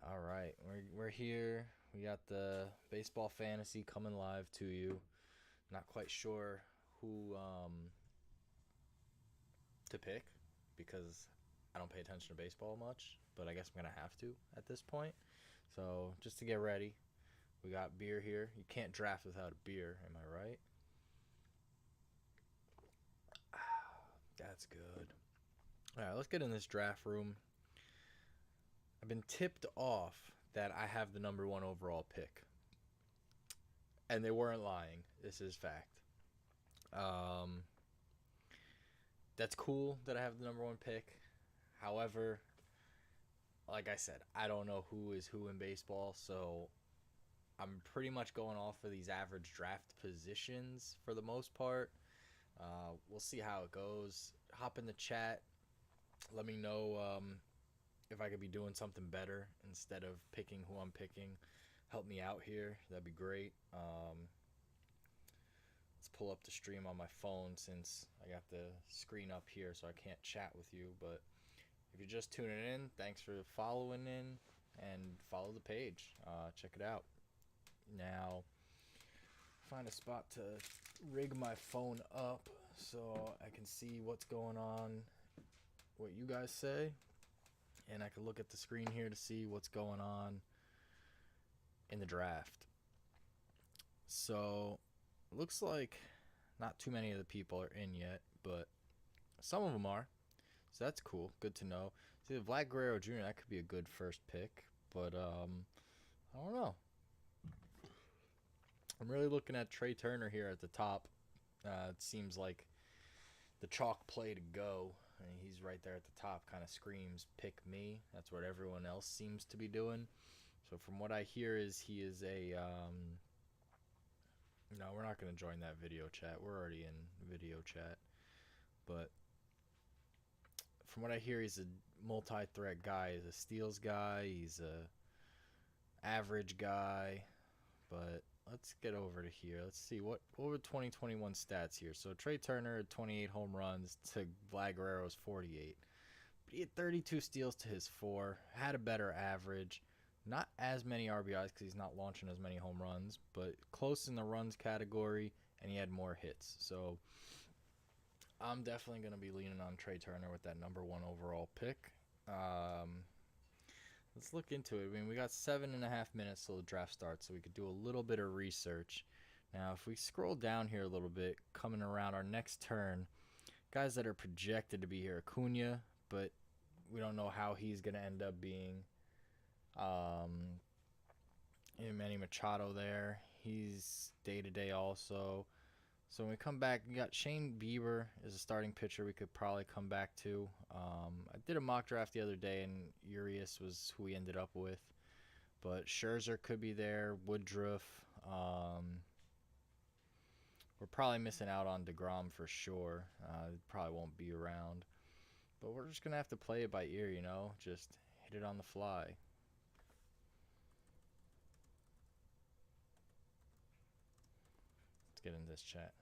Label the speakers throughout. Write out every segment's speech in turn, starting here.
Speaker 1: All right, we're here. We got the baseball fantasy coming live to you. Not quite sure who to pick because I don't pay attention to baseball much, but I guess I'm gonna have to at this point. So just to get ready, we got beer here. You can't draft without a beer, am I right? That's good. All right, let's get in this draft room. I've been tipped off that I have the number one overall pick, and they weren't lying. This is fact. Um, that's cool that I have the number one pick. However, like I said, I don't know who is who in baseball, so I'm pretty much going off of these average draft positions for the most part. We'll see how it goes. Hop in the chat. Let me know if I could be doing something better instead of picking who I'm picking. Help me out here. That'd be great. Let's pull up the stream on my phone since I got the screen up here so I can't chat with you. But if you're just tuning in, thanks for following in and follow the page. Check it out. Now, find a spot to rig my phone up so I can see what's going on, what you guys say, and I can look at the screen here to see what's going on in the draft. So, looks like not too many of the people are in yet, but some of them are. So that's cool. Good to know. See, Vlad Guerrero Jr., that could be a good first pick, but I don't know. I'm really looking at Trey Turner here at the top. It seems like the chalk play to go. And he's right there at the top, kind of screams, pick me. That's what everyone else seems to be doing. So from what I hear is he is a... no, we're not going to join that video chat. We're already in video chat. But from what I hear, he's a multi-threat guy. He's a steals guy. He's a average guy. But let's get over to here. Let's see what were 2021 stats here. So Trey Turner had 28 home runs to Vlad Guerrero's 48. But he had 32 steals to his 4. Had a better average. Not as many RBIs because he's not launching as many home runs, but close in the runs category, and he had more hits. So I'm definitely going to be leaning on Trey Turner with that number one overall pick. Let's look into it. I mean, we got 7.5 minutes till the draft starts, so we could do a little bit of research. Now, if we scroll down here a little bit, coming around our next turn, guys that are projected to be here, Acuna, but we don't know how he's going to end up being. Manny Machado there. He's day-to-day also. So when we come back, we got Shane Bieber is a starting pitcher we could probably come back to. I did a mock draft the other day, and Urias was who we ended up with. But Scherzer could be there, Woodruff. We're probably missing out on DeGrom for sure. Probably won't be around. But we're just going to have to play it by ear, just hit it on the fly. Let's get in this chat.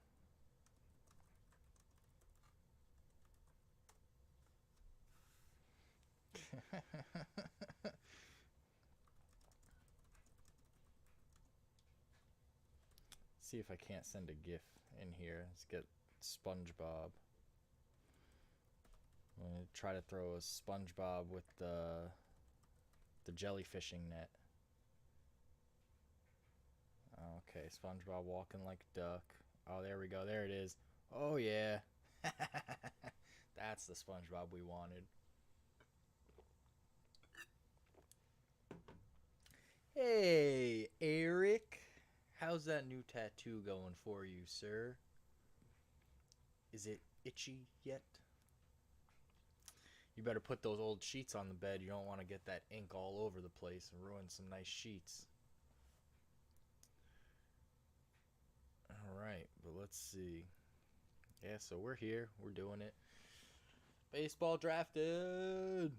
Speaker 1: See if I can't send a GIF in here. Let's get SpongeBob. I'm gonna try to throw a SpongeBob with the jellyfishing net. Okay, SpongeBob walking like a duck. Oh, there we go. There it is. Oh yeah, that's the SpongeBob we wanted. Hey, Eric. How's that new tattoo going for you, sir? Is it itchy yet? You better put those old sheets on the bed. You don't want to get that ink all over the place and ruin some nice sheets. Alright, but let's see. Yeah, so we're here. We're doing it. Baseball drafted!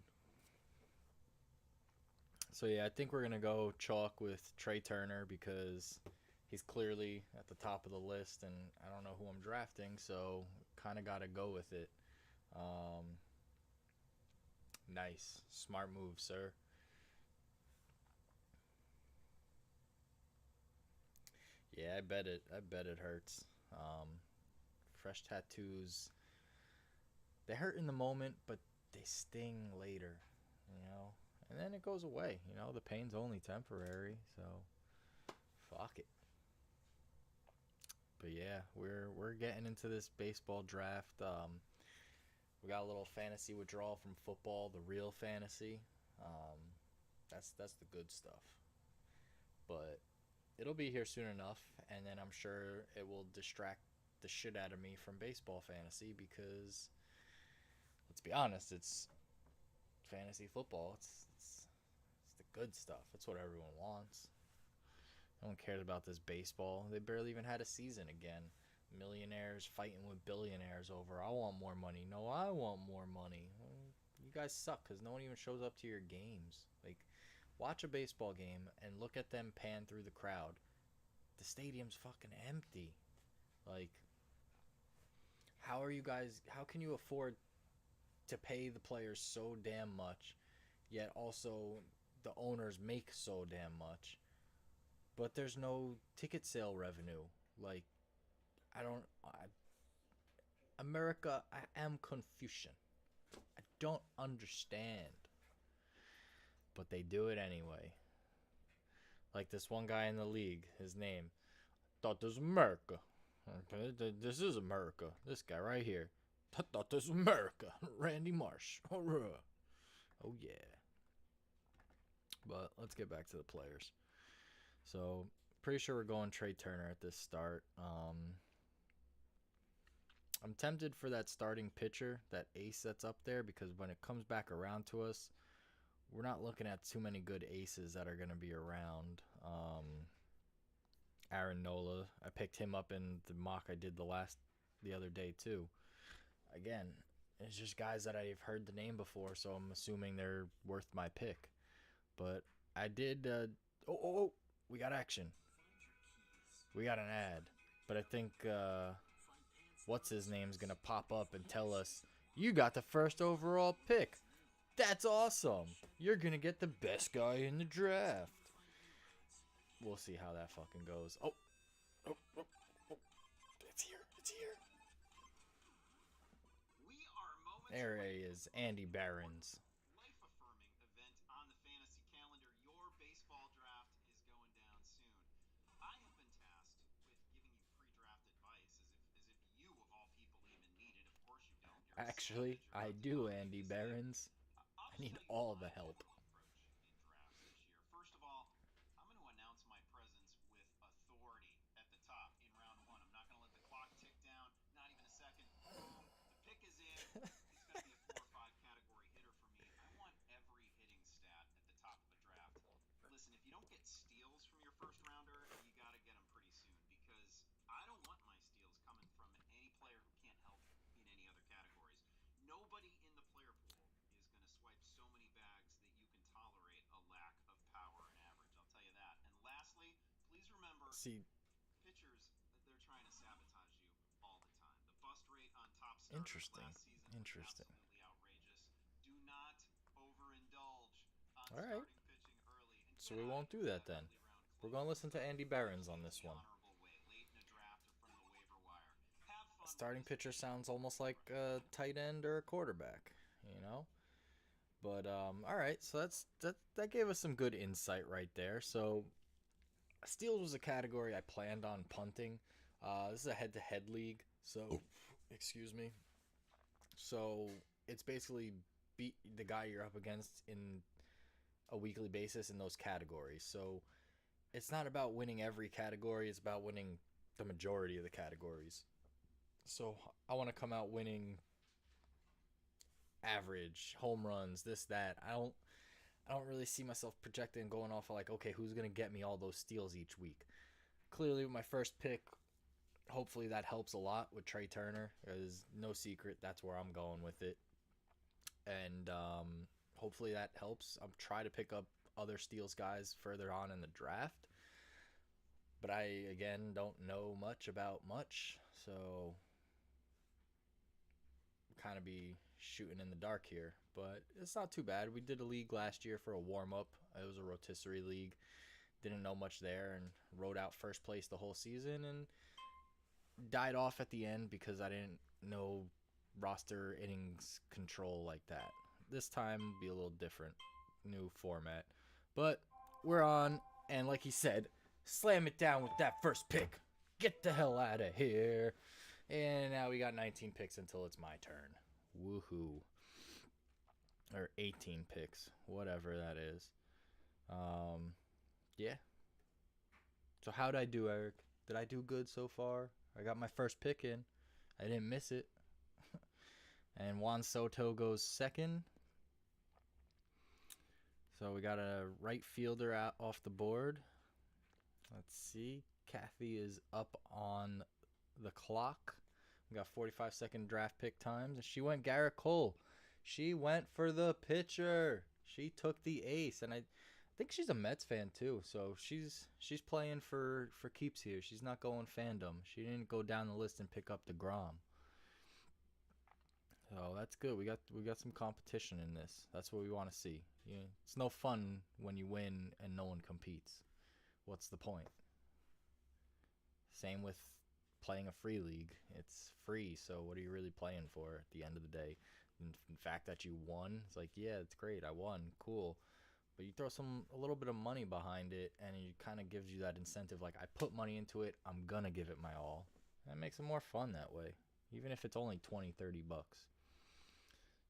Speaker 1: So yeah, I think we're going to go chalk with Trey Turner because he's clearly at the top of the list, and I don't know who I'm drafting, so kind of got to go with it. Nice. Smart move, sir. Yeah, I bet it hurts. Fresh tattoos, they hurt in the moment, but they sting later, you know. And then it goes away. The pain's only temporary, so fuck it. But yeah, we're getting into this baseball draft. We got a little fantasy withdrawal from football, the real fantasy. Um, that's the good stuff. But it'll be here soon enough, and then I'm sure it will distract the shit out of me from baseball fantasy because let's be honest, it's fantasy football. It's the good stuff. It's what everyone wants. No one cares about this baseball. They barely even had a season again. Millionaires fighting with billionaires over, I want more money. No, I want more money. Well, you guys suck because no one even shows up to your games. Like, watch a baseball game and look at them pan through the crowd. The stadium's fucking empty. Like, how can you afford to pay the players so damn much, yet also the owners make so damn much, but there's no ticket sale revenue? Like, I don't. America, I am Confucian. I don't understand, but they do it anyway. Like this one guy in the league, his name, thought this was America. Okay, this is America. This guy right here. Thought this was America. Randy Marsh. Oh yeah. But let's get back to the players. So pretty sure we're going Trey Turner at this start. I'm tempted for that starting pitcher, that ace that's up there, because when it comes back around to us, we're not looking at too many good aces that are going to be around. Aaron Nola, I picked him up in the mock I did the other day too. Again, it's just guys that I've heard the name before, so I'm assuming they're worth my pick. But I did. Oh, we got action. We got an ad. But I think what's his name's gonna pop up and tell us you got the first overall pick. That's awesome. You're gonna get the best guy in the draft. We'll see how that fucking goes. Oh, it's here. It's here. There he is, Andy Barons. Actually, I do, Andy Barons. I need all the help. See, interesting. Interesting. All right. So we won't do that then. We're going to listen to Andy Barons on this one. Starting pitcher sounds almost like a tight end or a quarterback, you know? But all right, so that gave us some good insight right there. So steals was a category I planned on punting. This is a head-to-head league, so excuse me. So it's basically beat the guy you're up against in a weekly basis in those categories. So it's not about winning every category, it's about winning the majority of the categories. So I want to come out winning average, home runs, this that. I don't really see myself projecting going off of like, okay, who's going to get me all those steals each week. Clearly with my first pick, hopefully that helps a lot with Trey Turner. Is no secret that's where I'm going with it. And hopefully that helps. I'm trying to pick up other steals guys further on in the draft. But I, again, don't know much about much. So kind of be shooting in the dark here. But it's not too bad. We did a league last year for a warm up. It was a rotisserie league. didn't know much there and rode out first place the whole season and died off at the end because I didn't know roster innings control like that. This time be a little different, new format. But we're on, and like he said, slam it down with that first pick. Get the hell out of here. And now we got 19 picks until it's my turn. Woohoo. Or 18 picks, whatever that is. Yeah. So how'd I do, Eric? Did I do good so far? I got my first pick in. I didn't miss it. And Juan Soto goes second. So we got a right fielder out off the board. Let's see. Kathy is up on the clock. We got 45-second draft pick times. And she went Garrett Cole. She went for the pitcher. She took the ace. And I think she's a Mets fan too. So she's playing for keeps here. She's not going fandom. She didn't go down the list and pick up DeGrom. So that's good. We got some competition in this. That's what we want to see. It's no fun when you win and no one competes. What's the point? Same with playing a free league. It's free, so what are you really playing for at the end of the day? In fact that you won, it's like, yeah, it's great. I won. Cool. But you throw a little bit of money behind it, and it kind of gives you that incentive. Like, I put money into it. I'm going to give it my all. That makes it more fun that way, even if it's only 20, 30 bucks.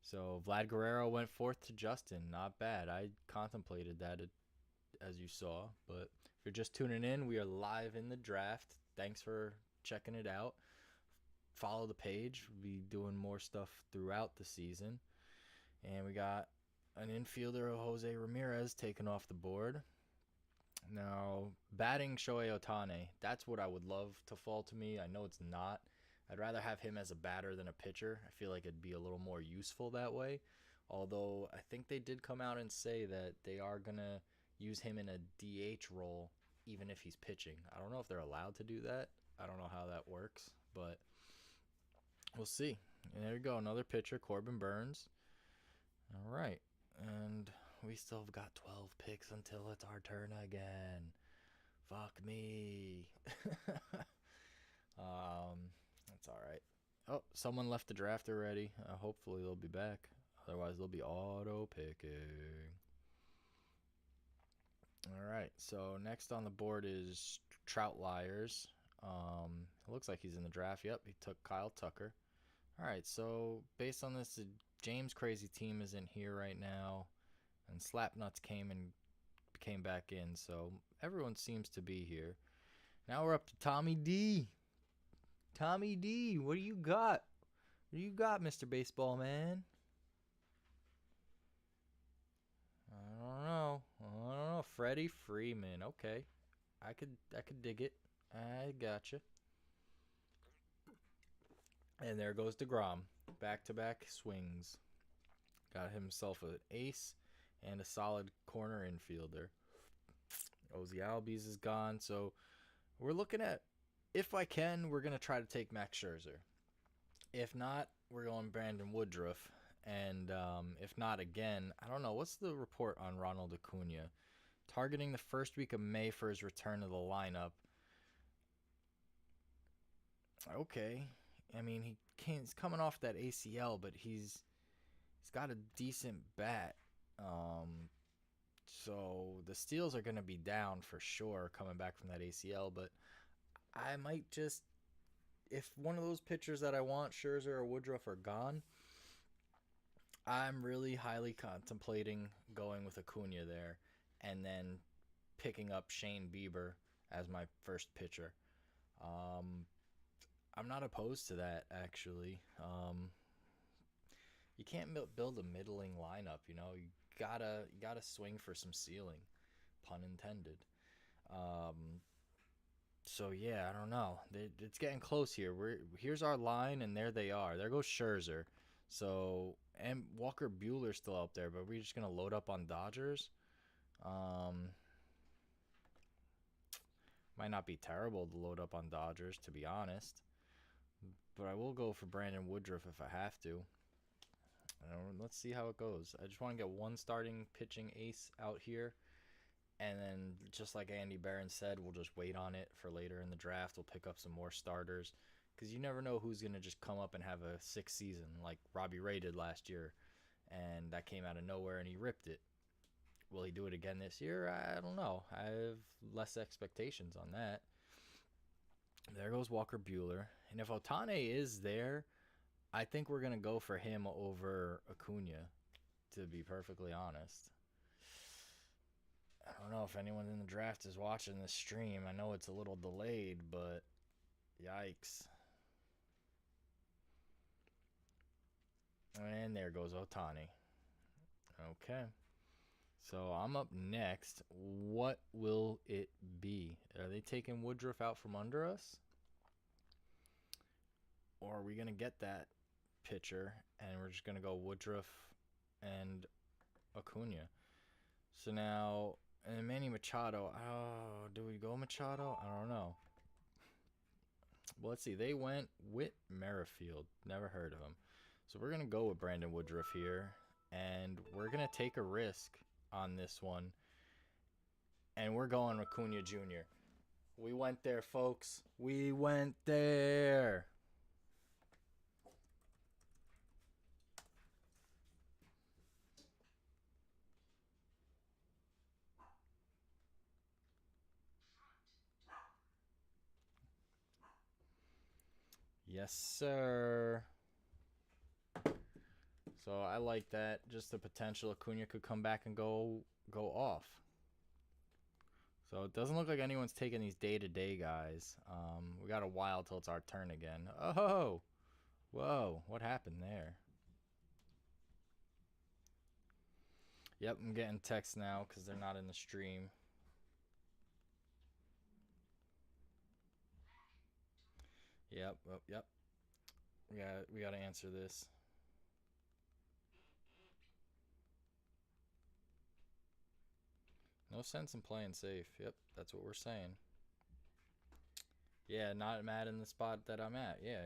Speaker 1: So Vlad Guerrero went fourth to Justin. Not bad. I contemplated that, as you saw. But if you're just tuning in, we are live in the draft. Thanks for checking it out. Follow the page. We'll be doing more stuff throughout the season. And we got an infielder, Jose Ramirez, taken off the board. Now, batting Shohei Ohtani. That's what I would love to fall to me. I know it's not. I'd rather have him as a batter than a pitcher. I feel like it'd be a little more useful that way. Although I think they did come out and say that they are going to use him in a DH role even if he's pitching. I don't know if they're allowed to do that. I don't know how that works, but we'll see. And there you go, another pitcher, Corbin Burns. All right, and we still have got 12 picks until it's our turn again. Fuck me. That's all right. Oh, someone left the draft already. Hopefully they'll be back. Otherwise they'll be auto picking. All right, so next on the board is Trout Liars. It looks like he's in the draft. Yep, he took Kyle Tucker. All right, so based on this, the James Crazy Team is in here right now, and Slapnuts came back in, so everyone seems to be here. Now we're up to Tommy D. Tommy D, what do you got? What do you got, Mr. Baseball Man? I don't know. Freddie Freeman. Okay, I could dig it. I gotcha. And there goes DeGrom. Back-to-back swings. Got himself an ace and a solid corner infielder. Ozzy Albies is gone, so we're looking at, if I can, we're going to try to take Max Scherzer. If not, we're going Brandon Woodruff. And if not, again, I don't know. What's the report on Ronald Acuna? Targeting the first week of May for his return to the lineup. Okay. I mean, he's coming off that ACL, but he's got a decent bat. So the steals are going to be down for sure coming back from that ACL, but I might just, if one of those pitchers that I want, Scherzer or Woodruff, are gone, I'm really highly contemplating going with Acuna there and then picking up Shane Bieber as my first pitcher. I'm not opposed to that, actually. You can't build a middling lineup, you know. You gotta swing for some ceiling, pun intended. So yeah, I don't know. It's getting close here. Here's our line, and there they are. There goes Scherzer. So, and Walker Buehler's still out there, but we're just gonna load up on Dodgers. Might not be terrible to load up on Dodgers, to be honest. But I will go for Brandon Woodruff if I have to. Let's see how it goes. I just want to get one starting pitching ace out here. And then, just like Andy Barron said, we'll just wait on it for later in the draft. We'll pick up some more starters because you never know who's going to just come up and have a sick season like Robbie Ray did last year. And that came out of nowhere and he ripped it. Will he do it again this year? I don't know. I have less expectations on that. There goes Walker Bueller. And if Otane is there, I think we're going to go for him over Acuna, to be perfectly honest. I don't know if anyone in the draft is watching this stream. I know it's a little delayed, but yikes. And there goes Otani. Okay. So I'm up next. What will it be? Are they taking Woodruff out from under us? Or are we going to get that pitcher and we're just going to go Woodruff and Acuna? So now, and Manny Machado. Oh, do we go Machado? I don't know. Well, let's see. They went Whit Merrifield. Never heard of him. So we're going to go with Brandon Woodruff here. And we're going to take a risk on this one. And we're going Acuna Jr. We went there, folks. We went there. Yes, sir. So I like that. Just the potential Acuna could come back and go off. So it doesn't look like anyone's taking these day-to-day guys. We got a while till it's our turn again. Oh! Whoa, what happened there? Yep, I'm getting texts now because they're not in the stream. Yep. We got to answer this. No sense in playing safe. Yep, that's what we're saying. Yeah, not mad in the spot that I'm at. Yeah,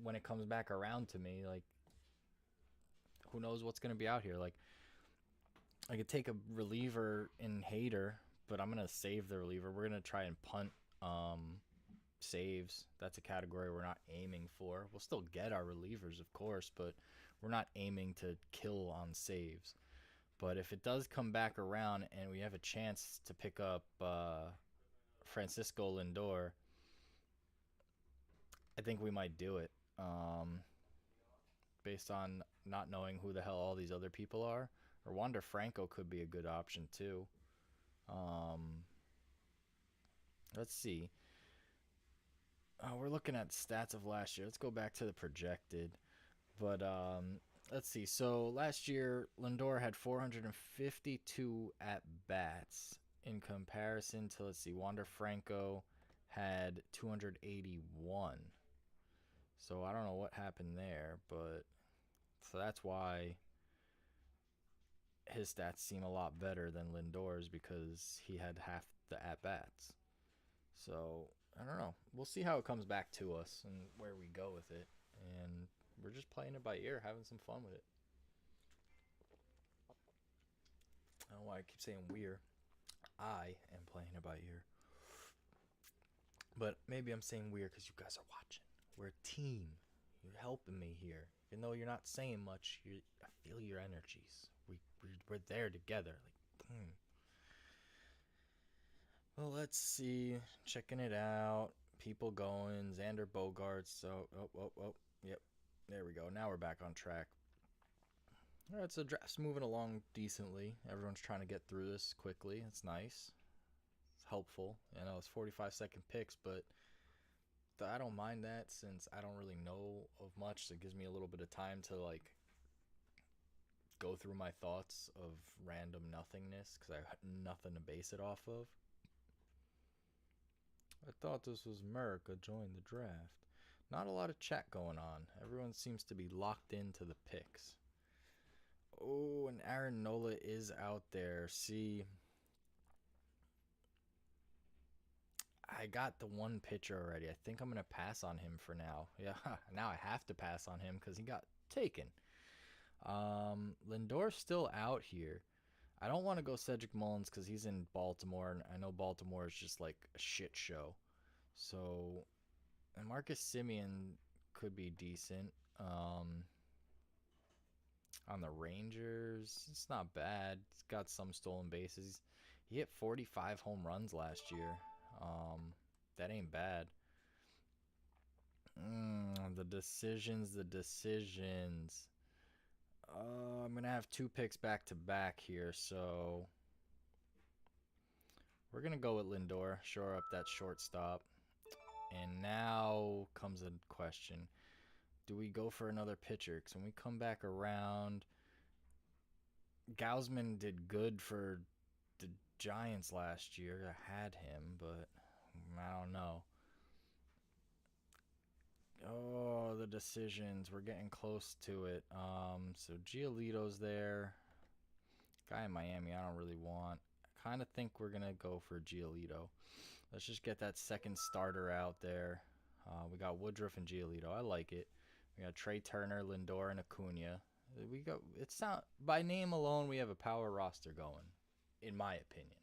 Speaker 1: when it comes back around to me, like, who knows what's going to be out here. Like, I could take a reliever in Hader, but I'm going to save the reliever. We're going to try and punt saves. That's a category we're not aiming for. We'll still get our relievers, of course, but we're not aiming to kill on saves. But if it does come back around and we have a chance to pick up Francisco Lindor, I think we might do it. Based on not knowing who the hell all these other people are. Or Wander Franco could be a good option too. Let's see. We're looking at stats of last year. Let's go back to the projected. But let's see. So last year, Lindor had 452 at bats in comparison to, let's see, Wander Franco had 281. So I don't know what happened there, but so that's why his stats seem a lot better than Lindor's because he had half the at bats. So I don't know. We'll see how it comes back to us and where we go with it. And we're just playing it by ear, having some fun with it. I don't know why I keep saying we're. I am playing it by ear. But maybe I'm saying we're because you guys are watching. We're a team. You're helping me here. Even though you're not saying much, I feel your energies. We're there together. Like, Well, let's see. Checking it out. People going. Xander Bogaerts. So, yep. There we go. Now we're back on track. All right, so draft's moving along decently. Everyone's trying to get through this quickly. It's nice. It's helpful. I know it's 45-second picks, but I don't mind that since I don't really know of much. So it gives me a little bit of time to, like, go through my thoughts of random nothingness because I have nothing to base it off of. I thought this was America. Join the draft. Not a lot of chat going on. Everyone seems to be locked into the picks. Oh, and Aaron Nola is out there. See, I got the one pitcher already. I think I'm going to pass on him for now. Yeah, now I have to pass on him because he got taken. Lindor's still out here. I don't want to go Cedric Mullins because he's in Baltimore, and I know Baltimore is just like a shit show. So, and Marcus Simeon could be decent. On the Rangers, it's not bad. He's got some stolen bases. He hit 45 home runs last year. That ain't bad. The decisions. I'm gonna have two picks back to back here, so we're gonna go with Lindor, shore up that shortstop. And now comes a question: do we go for another pitcher? Because when we come back around, Gausman did good for the Giants last year. I had him, but I don't know. Oh, the decisions. We're getting close to it. So Giolito's there. Guy in Miami, I don't really want. I kind of think we're gonna go for Giolito. Let's just get that second starter out there. We got Woodruff and Giolito. I like it. We got Trey Turner, Lindor, and Acuna. We got it's not by name alone. We have a power roster going, in my opinion.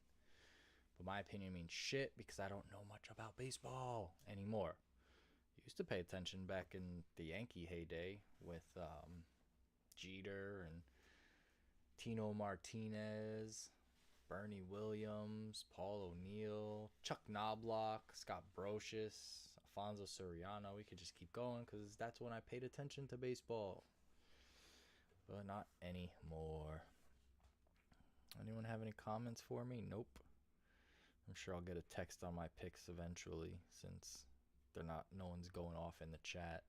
Speaker 1: But my opinion means shit because I don't know much about baseball anymore. Used to pay attention back in the Yankee heyday with Jeter and Tino Martinez, Bernie Williams, Paul O'Neill, Chuck Knobloch, Scott Brocious, Alfonso Soriano. We could just keep going because that's when I paid attention to baseball. But not anymore. Anyone have any comments for me? Nope. I'm sure I'll get a text on my picks eventually since no one's going off in the chat.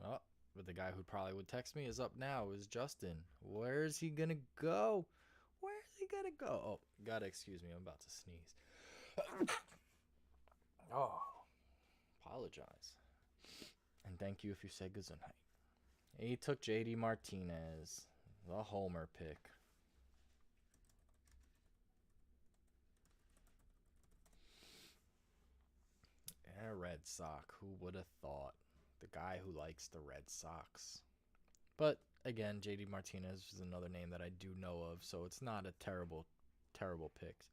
Speaker 1: Oh, but the guy who probably would text me is up now is Justin. Where's he gonna go? Where's he gonna go? Oh, gotta excuse me, I'm about to sneeze. Oh, apologize. And thank you if you say good night. He took JD Martinez, the homer pick. And a Red Sox. Who would have thought? The guy who likes the Red Sox. But again, JD Martinez is another name that I do know of, so it's not a terrible pick.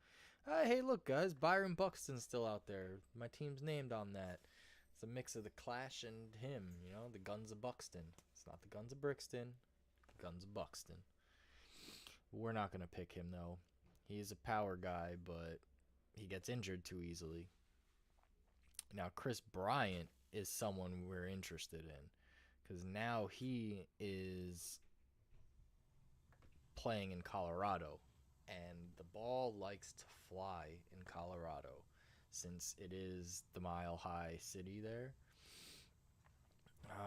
Speaker 1: Hey, look, guys, Byron Buxton's still out there. My team's named on that. It's a mix of the Clash and him, the Guns of Buxton. It's not the Guns of Brixton, Guns of Buxton. We're not going to pick him, though. He's a power guy, but he gets injured too easily. Now, Chris Bryant is someone we're interested in because now he is playing in Colorado, and the ball likes to fly in Colorado since it is the Mile High City there.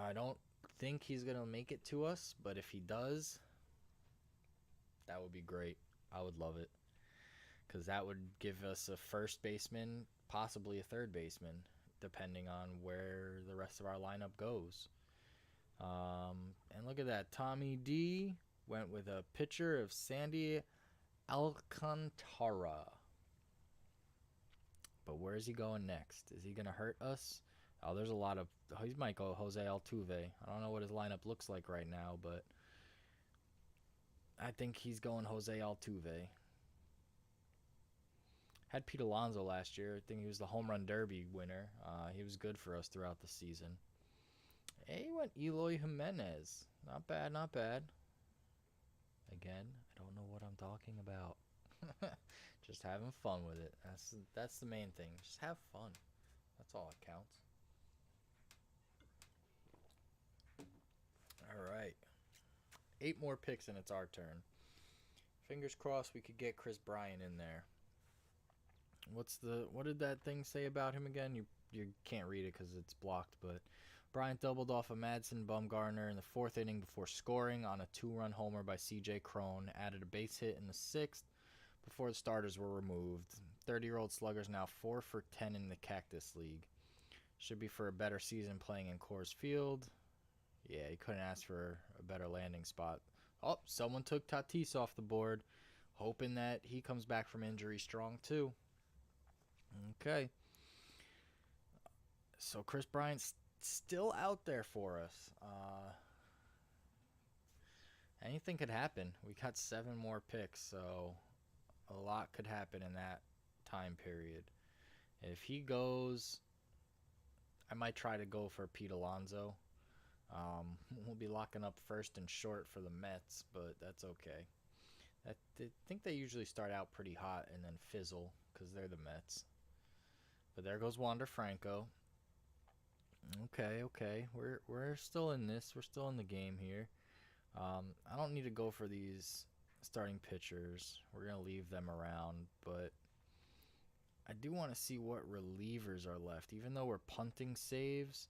Speaker 1: I don't think he's going to make it to us, but if he does, that would be great. I would love it because that would give us a first baseman, possibly a third baseman, depending on where the rest of our lineup goes. And look at that. Tommy D went with a pitcher of Sandy Alcantara. But where is he going next? Is he going to hurt us? Oh, there's a lot of... He might go Jose Altuve. I don't know what his lineup looks like right now, but I think he's going Jose Altuve. Had Pete Alonso last year. I think he was the home run derby winner. He was good for us throughout the season. Hey, he went Eloy Jimenez. Not bad, not bad. Again, I don't know what I'm talking about. Just having fun with it. That's the main thing. Just have fun. That's all that counts. All right. 8 more picks and it's our turn. Fingers crossed we could get Chris Bryant in there. What did that thing say about him again? You can't read it because it's blocked, but Bryant doubled off of Madsen Bumgarner in the 4th inning before scoring on a 2-run homer by C.J. Cron. Added a base hit in the 6th before the starters were removed. 30-year-old slugger's now 4 for 10 in the Cactus League. Should be for a better season playing in Coors Field. Yeah, he couldn't ask for a better landing spot. Oh, someone took Tatis off the board, hoping that he comes back from injury strong too. Okay. So Chris Bryant's still out there for us. anything could happen. We got 7 more picks, so a lot could happen in that time period. If he goes, I might try to go for Pete Alonso. We'll be locking up first and short for the Mets, but that's okay. I think they usually start out pretty hot and then fizzle because they're the Mets. But there goes Wander Franco. Okay, okay, we're still in this. We're still in the game here. I don't need to go for these starting pitchers. We're gonna leave them around, but I do want to see what relievers are left. Even though we're punting saves,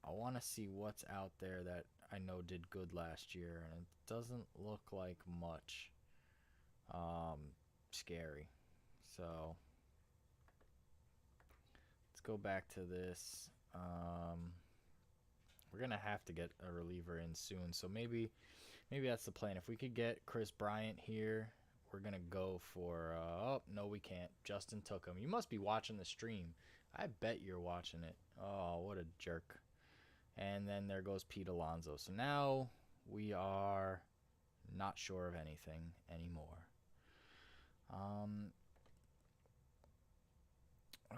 Speaker 1: I want to see what's out there that I know did good last year, and it doesn't look like much. Um, Scary. So let's go back to this. We're gonna have to get a reliever in soon, so maybe that's the plan. If we could get Chris Bryant here, we're gonna go for. Oh no, we can't. Justin took him. You must be watching the stream. I bet you're watching it. Oh, what a jerk. And then there goes Pete Alonso. So now we are not sure of anything anymore.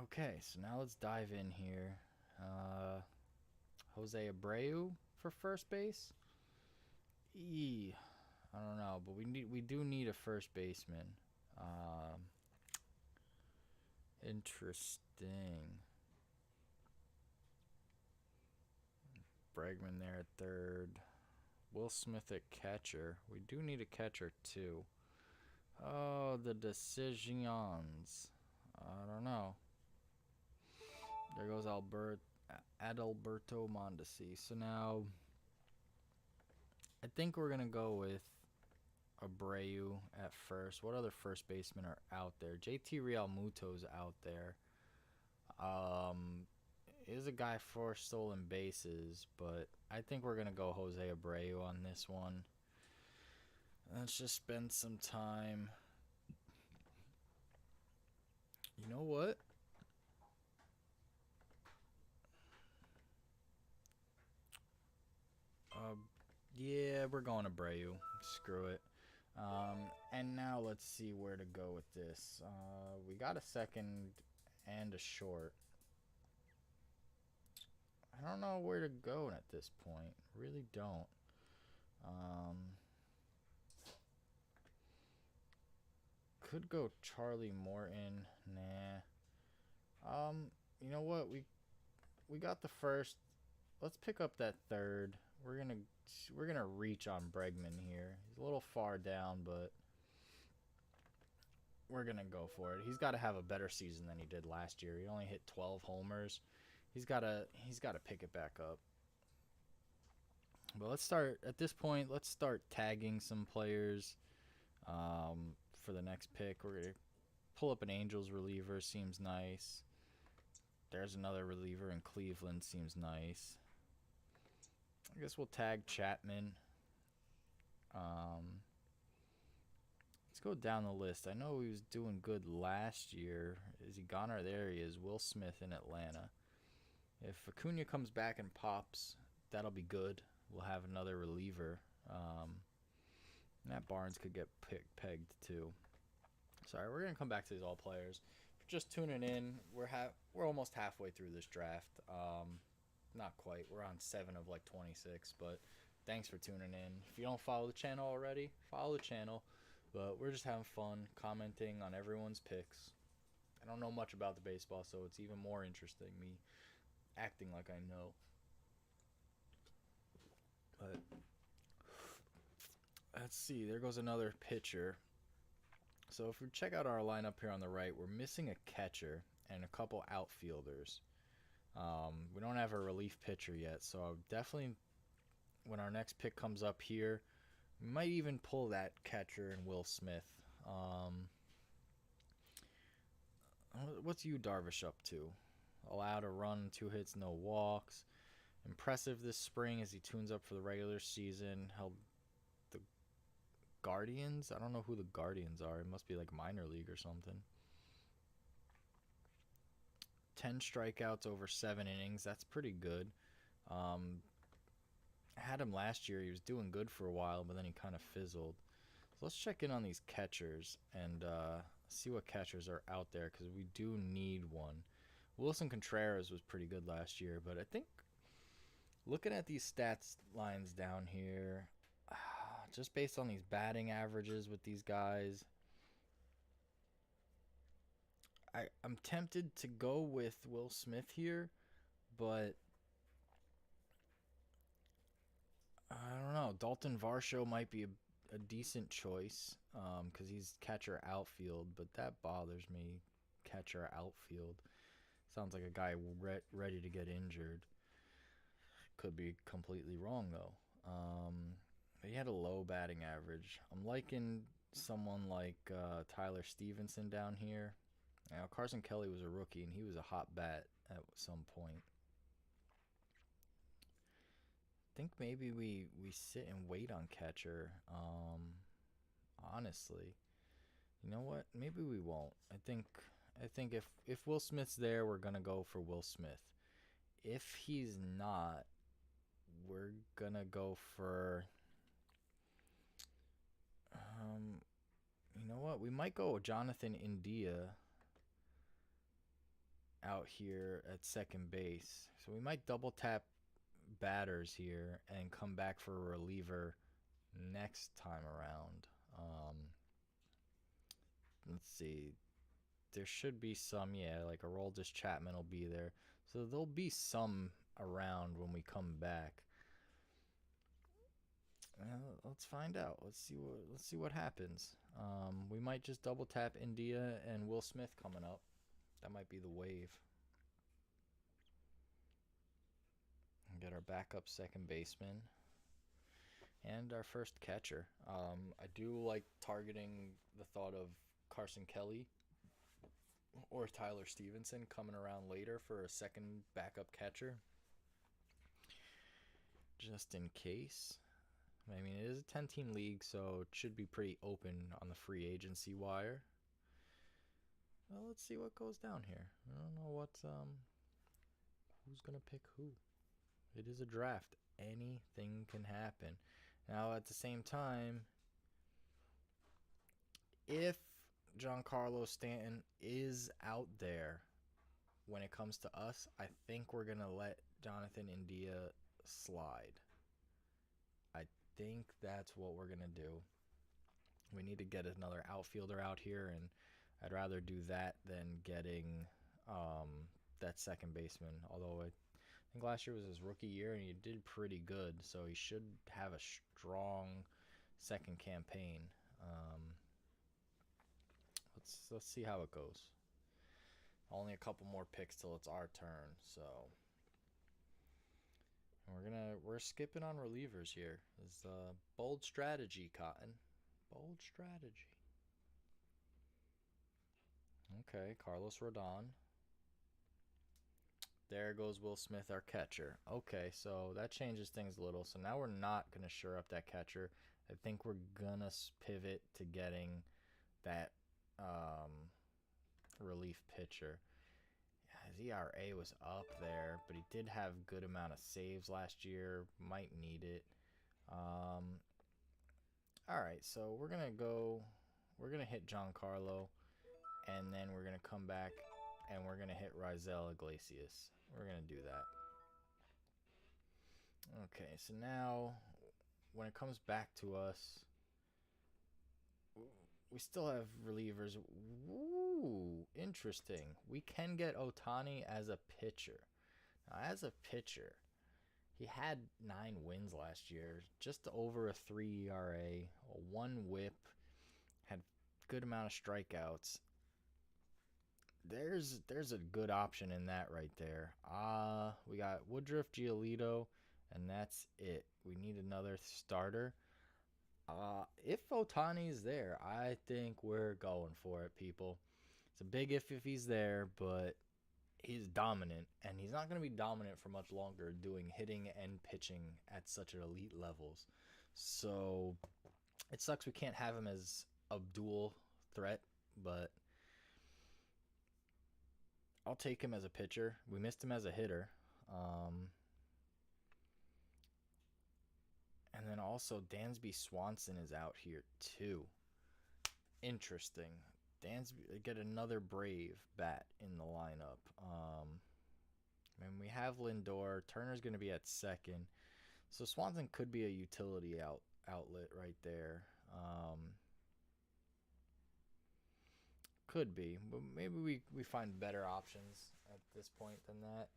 Speaker 1: Okay, so now let's dive in here. Jose Abreu for first base. I don't know, but we do need a first baseman. Um, Interesting. Bregman there at third. Will Smith at catcher. We do need a catcher too. Oh, the decisions. I don't know. There goes Adalberto Mondesi. So now I think we're gonna go with Abreu at first. What other first basemen are out there? JT Realmuto's out there. Is a guy for stolen bases, but I think we're gonna go Jose Abreu on this one. Let's just spend some time. You know what? Yeah, we're going Abreu. Screw it. And now let's see where to go with this. We got a second and a short. I don't know where to go at this point. Really don't. Could go Charlie Morton. Nah. You know what? We got the first. Let's pick up that third. We're gonna reach on Bregman here. He's a little far down, but we're gonna go for it. He's got to have a better season than he did last year. He only hit 12 homers. He's gotta pick it back up. But let's start at this point. Let's start tagging some players for the next pick. We're gonna pull up an Angels reliever. Seems nice. There's another reliever in Cleveland. Seems nice. I guess we'll tag Chapman. Let's go down the list. I know he was doing good last year. Is he gone? Or there he is. Will Smith in Atlanta. If Acuna comes back and pops, that'll be good. We'll have another reliever. Matt Barnes could get pegged too. Sorry, we're gonna come back to these all players. If you're just tuning in, we're almost halfway through this draft. Not quite. We're on 7 of like 26, but thanks for tuning in. If you don't follow the channel already, follow the channel. But we're just having fun commenting on everyone's picks. I don't know much about the baseball, so it's even more interesting me acting like I know. But let's see. There goes another pitcher. So if we check out our lineup here on the right, we're missing a catcher and a couple outfielders. We don't have a relief pitcher yet, so I'll definitely, when our next pick comes up here, we might even pull that catcher and Will Smith. What's Yu Darvish up to? Allowed a run, 2 hits, no walks. Impressive this spring as he tunes up for the regular season. Held the Guardians. I don't know who the Guardians are. It must be like minor league or something. 10 strikeouts over 7 innings. That's pretty good. I had him last year. He was doing good for a while, but then he kind of fizzled. So let's check in on these catchers and see what catchers are out there because we do need one. Wilson Contreras was pretty good last year, but I think looking at these stats lines down here, just based on these batting averages with these guys, I'm tempted to go with Will Smith here, but I don't know. Dalton Varsho might be a decent choice because he's catcher outfield, but that bothers me. Catcher outfield sounds like a guy ready to get injured. Could be completely wrong though. He had a low batting average. I'm liking someone like Tyler Stevenson down here. Now Carson Kelly was a rookie and he was a hot bat at some point. Think maybe we sit and wait on catcher. Honestly, you know what? Maybe we won't. I think if Will Smith's there, we're gonna go for Will Smith. If he's not, we're gonna go for. You know what? We might go with Jonathan India out here at second base. So we might double tap batters here and come back for a reliever next time around. Let's see. There should be some, yeah, like Aroldis Chapman will be there. So there'll be some around when we come back. Let's find out. Let's see what happens. We might just double tap India and Will Smith coming up. That might be the wave. And get our backup second baseman and our first catcher. I do like targeting the thought of Carson Kelly or Tyler Stevenson coming around later for a second backup catcher, just in case. I mean, it is a 10-team league, so it should be pretty open on the free agency wire. Well, let's see what goes down here. I don't know who's gonna pick who. It is a draft. Anything can happen. Now, at the same time, if Giancarlo Stanton is out there when it comes to us, I think we're gonna let Jonathan India slide. I think that's what we're gonna do. We need to get another outfielder out here, and I'd rather do that than getting that second baseman. Although I think last year was his rookie year, and he did pretty good, so he should have a strong second campaign. Let's see how it goes. Only a couple more picks till it's our turn, so we're skipping on relievers here. It's a bold strategy, Cotton. Bold strategy. Okay, Carlos Rodon. There goes Will Smith, our catcher. Okay, so that changes things a little. So now we're not going to shore up that catcher. I think we're going to pivot to getting that relief pitcher. His ERA was up there, but he did have good amount of saves last year. Might need it. All right, so we're going to go. We're going to hit Giancarlo, and then we're going to come back, and we're going to hit Raisel Iglesias. We're going to do that. Okay, so now when it comes back to us, we still have relievers. Ooh, interesting. We can get Ohtani as a pitcher. Now, as a pitcher, he had 9 wins last year, just over a 3 ERA, a 1 whip, had good amount of strikeouts. There's a good option in that right there. We got Woodruff, Giolito, and that's it. We need another starter. If Otani's there, I think we're going for it, people. It's a big if he's there, but he's dominant, and he's not going to be dominant for much longer doing hitting and pitching at such an elite levels. So it sucks we can't have him as a dual threat, but I'll take him as a pitcher. We missed him as a hitter. And then also Dansby Swanson is out here too. Interesting. Dansby get another Brave bat in the lineup. And we have Lindor. Turner's going to be at second. So Swanson could be a utility outlet right there. Could be, but maybe we find better options at this point than that.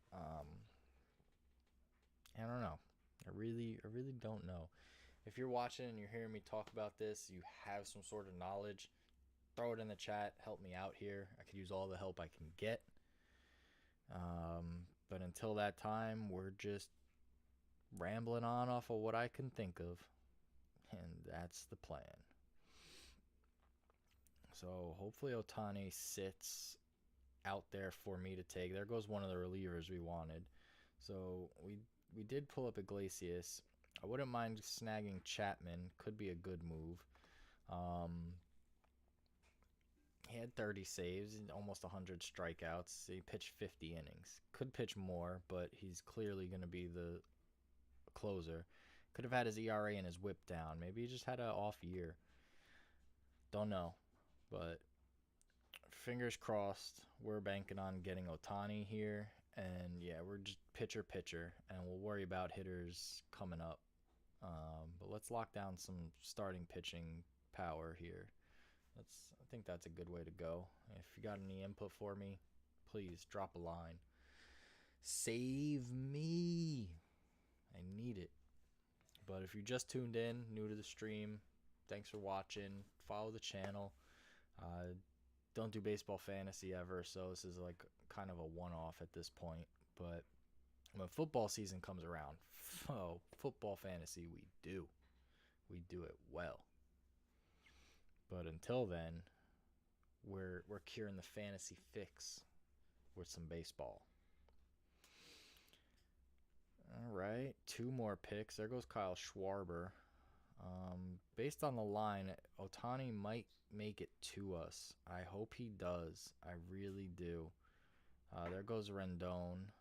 Speaker 1: I don't know. I really don't know. If you're watching and you're hearing me talk about this, you have some sort of knowledge, throw it in the chat. Help me out here. I could use all the help I can get. But until that time, we're just rambling on off of what I can think of. And that's the plan. So hopefully Otani sits out there for me to take. There goes one of the relievers we wanted. So we did pull up Iglesias. I wouldn't mind snagging Chapman. Could be a good move. He had 30 saves and almost 100 strikeouts. He pitched 50 innings. Could pitch more, but he's clearly going to be the closer. Could have had his ERA and his whip down. Maybe he just had an off year. Don't know. But fingers crossed, we're banking on getting Otani here. And yeah, we're just pitcher, and we'll worry about hitters coming up. But let's lock down some starting pitching power here. I think that's a good way to go. If you got any input for me, please drop a line. Save me. I need it. But if you just tuned in, new to the stream, thanks for watching. Follow the channel. Don't do baseball fantasy ever, so this is like kind of a one-off at this point. But when football season comes around, football fantasy, we do it well. But until then, we're curing the fantasy fix with some baseball. All right, 2 more picks. There goes Kyle Schwarber. Based on the line, Otani might make it to us. I hope he does. I really do. There goes Rendon.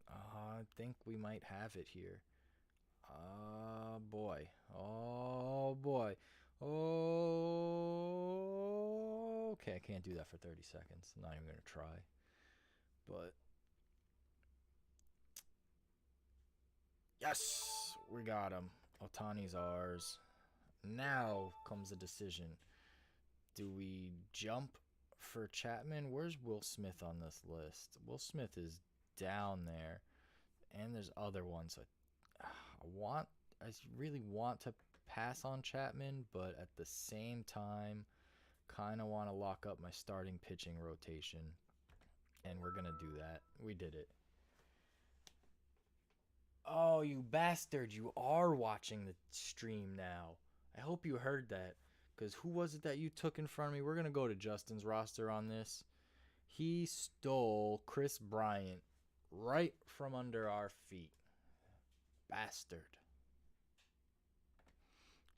Speaker 1: I think we might have it here. Oh, boy. Oh, boy. Oh, okay, I can't do that for 30 seconds. I'm not even going to try. But yes, we got him. Otani's ours. Now comes the decision. Do we jump for Chapman? Where's Will Smith on this list? Will Smith is down there. And there's other ones. I really want to pass on Chapman, but at the same time, kind of want to lock up my starting pitching rotation. And we're going to do that. We did it. Oh, you bastard. You are watching the stream now. I hope you heard that. Because who was it that you took in front of me? We're going to go to Justin's roster on this. He stole Chris Bryant right from under our feet. Bastard.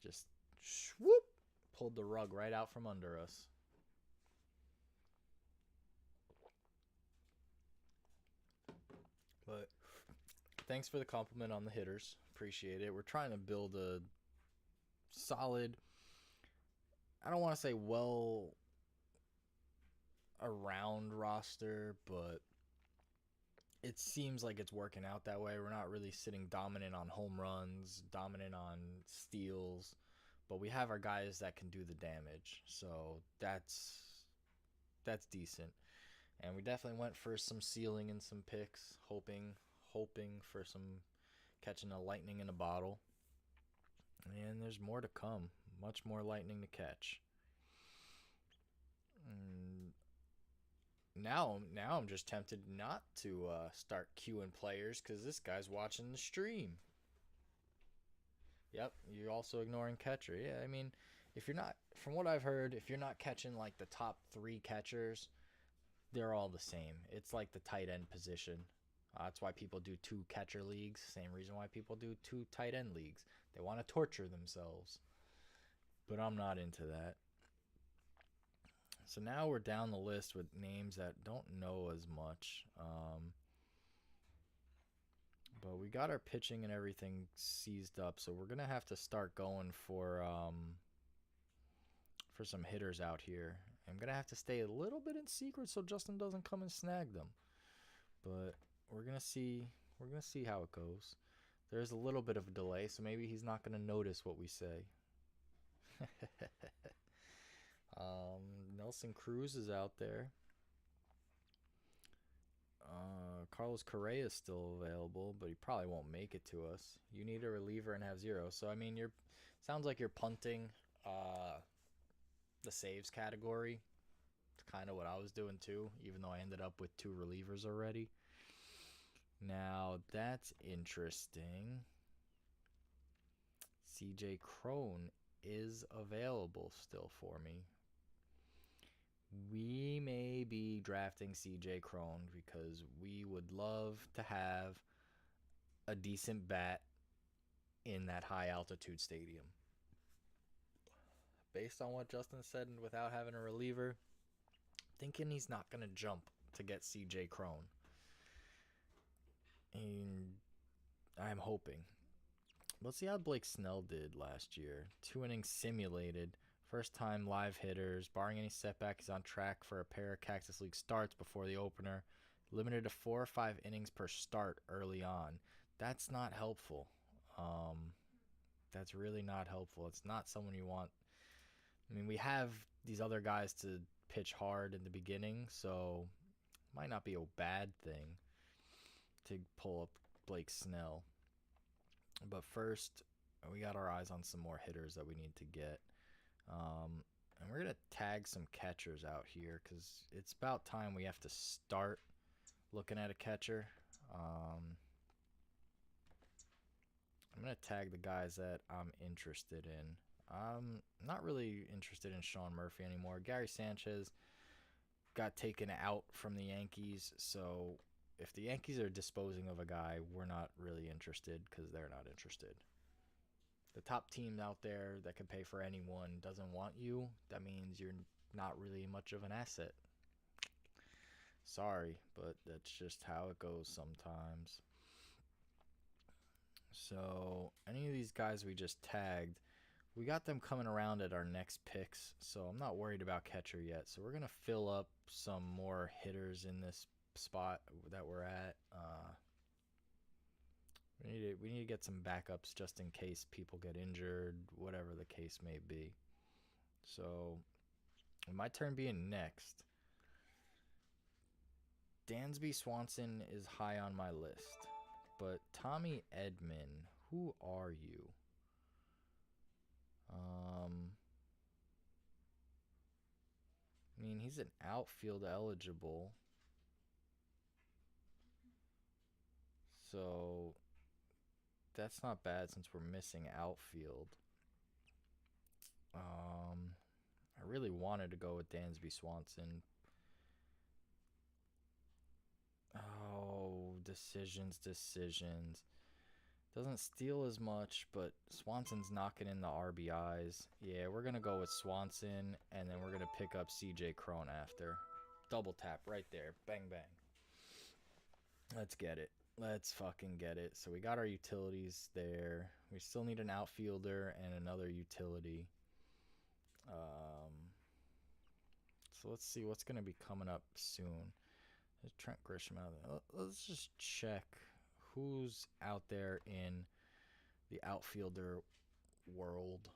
Speaker 1: Just swoop. Pulled the rug right out from under us. But thanks for the compliment on the hitters. Appreciate it. We're trying to build a solid, I don't want to say well around roster, but it seems like it's working out that way. We're not really sitting dominant on home runs, dominant on steals, but we have our guys that can do the damage. So that's decent. And we definitely went for some ceiling and some picks, hoping for some catching a lightning in a bottle. And there's more to come. Much more lightning to catch. Now I'm just tempted not to start queuing players because this guy's watching the stream. Yep, you're also ignoring catcher. Yeah, I mean, if you're not, from what I've heard, if you're not catching like the top 3 catchers, they're all the same. It's like the tight end position. That's why people do 2 catcher leagues. Same reason why people do 2 tight end leagues. They want to torture themselves. But I'm not into that. So now we're down the list with names that don't know as much. But we got our pitching and everything seized up, so we're gonna have to start going for some hitters out here. I'm gonna have to stay a little bit in secret so Justin doesn't come and snag them. But we're gonna see. We're gonna see how it goes. There's a little bit of a delay, so maybe he's not gonna notice what we say. Nelson Cruz is out there. Carlos Correa is still available, but he probably won't make it to us. You need a reliever and have zero. So I mean, you're sounds like you're punting the saves category. It's kind of what I was doing too, even though I ended up with 2 relievers already. Now that's interesting. CJ Crone is available still for me. We may be drafting CJ Crone because we would love to have a decent bat in that high altitude stadium. Based on what Justin said, and without having a reliever, thinking he's not going to jump to get CJ Crone. And I'm hoping. Let's see how Blake Snell did last year. 2 innings simulated. First time live hitters. Barring any setback, he's on track for a pair of Cactus League starts before the opener. Limited to 4 or 5 innings per start early on. That's not helpful. That's really not helpful. It's not someone you want. I mean, we have these other guys to pitch hard in the beginning, so it might not be a bad thing to pull up Blake Snell. But first, we got our eyes on some more hitters that we need to get. And we're going to tag some catchers out here because it's about time we have to start looking at a catcher. I'm going to tag the guys that I'm interested in. I'm not really interested in Sean Murphy anymore. Gary Sanchez got taken out from the Yankees, so if the Yankees are disposing of a guy, we're not really interested because they're not interested. The top team out there that can pay for anyone doesn't want you. That means you're not really much of an asset. Sorry, but that's just how it goes sometimes. So any of these guys we just tagged, we got them coming around at our next picks, so I'm not worried about catcher yet. So we're going to fill up some more hitters in this spot that we're at. We need to get some backups just in case people get injured, whatever the case may be. So, my turn being next. Dansby Swanson is high on my list, but Tommy Edman, who are you? I mean, he's an outfield eligible. So that's not bad since we're missing outfield. I really wanted to go with Dansby Swanson. Oh, decisions. Doesn't steal as much, but Swanson's knocking in the RBIs. Yeah, we're going to go with Swanson, and then we're going to pick up CJ Crone after. Double tap right there. Bang, bang. Let's get it. Let's fucking get it. So we got our utilities there. We still need an outfielder and another utility. So let's see what's going to be coming up soon. There's Trent Grisham out there. Let's just check who's out there in the outfielder world.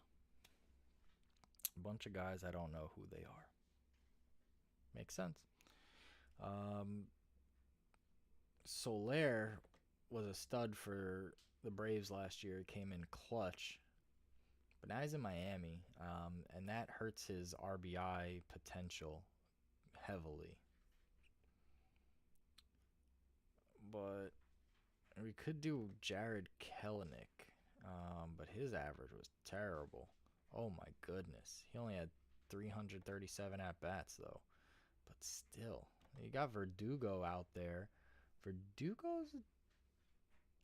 Speaker 1: A bunch of guys, I don't know who they are. Makes sense. Soler was a stud for the Braves last year. He came in clutch. But now he's in Miami, and that hurts his RBI potential heavily. But we could do Jared Kelenic, but his average was terrible. Oh my goodness. He only had 337 at-bats, though. But still, you got Verdugo out there. Verdugo's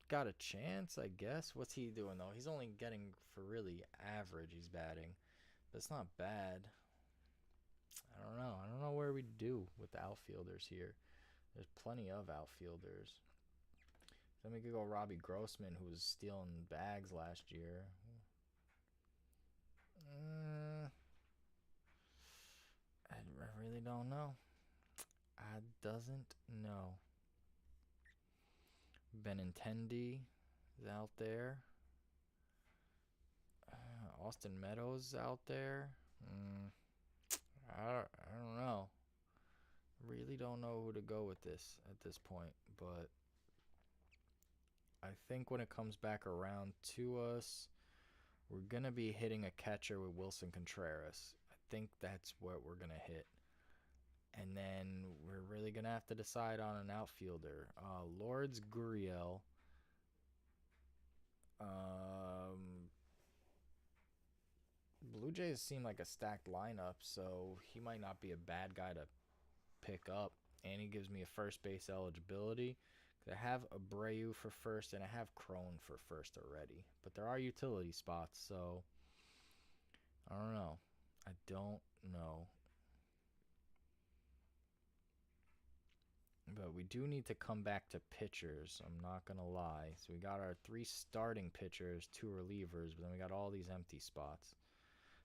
Speaker 1: got a chance, I guess. What's he doing, though? He's only getting for really average he's batting. That's not bad. I don't know. I don't know where we do with the outfielders here. There's plenty of outfielders. Then we could go Robbie Grossman, who was stealing bags last year. Uh, I really don't know. I doesn't know. Benintendi is out there. Austin Meadows out there. Mm, I don't know. Really don't know who to go with this at this point, but I think when it comes back around to us, we're going to be hitting a catcher with Wilson Contreras. I think that's what we're going to hit. And then we're really going to have to decide on an outfielder. Lourdes Gurriel. Blue Jays seem like a stacked lineup, so he might not be a bad guy to pick up. And he gives me a first base eligibility. I have Abreu for first, and I have Crone for first already. But there are utility spots, so I don't know. I don't know. But we do need to come back to pitchers. I'm not going to lie. So we got our 3 starting pitchers, 2 relievers, but then we got all these empty spots.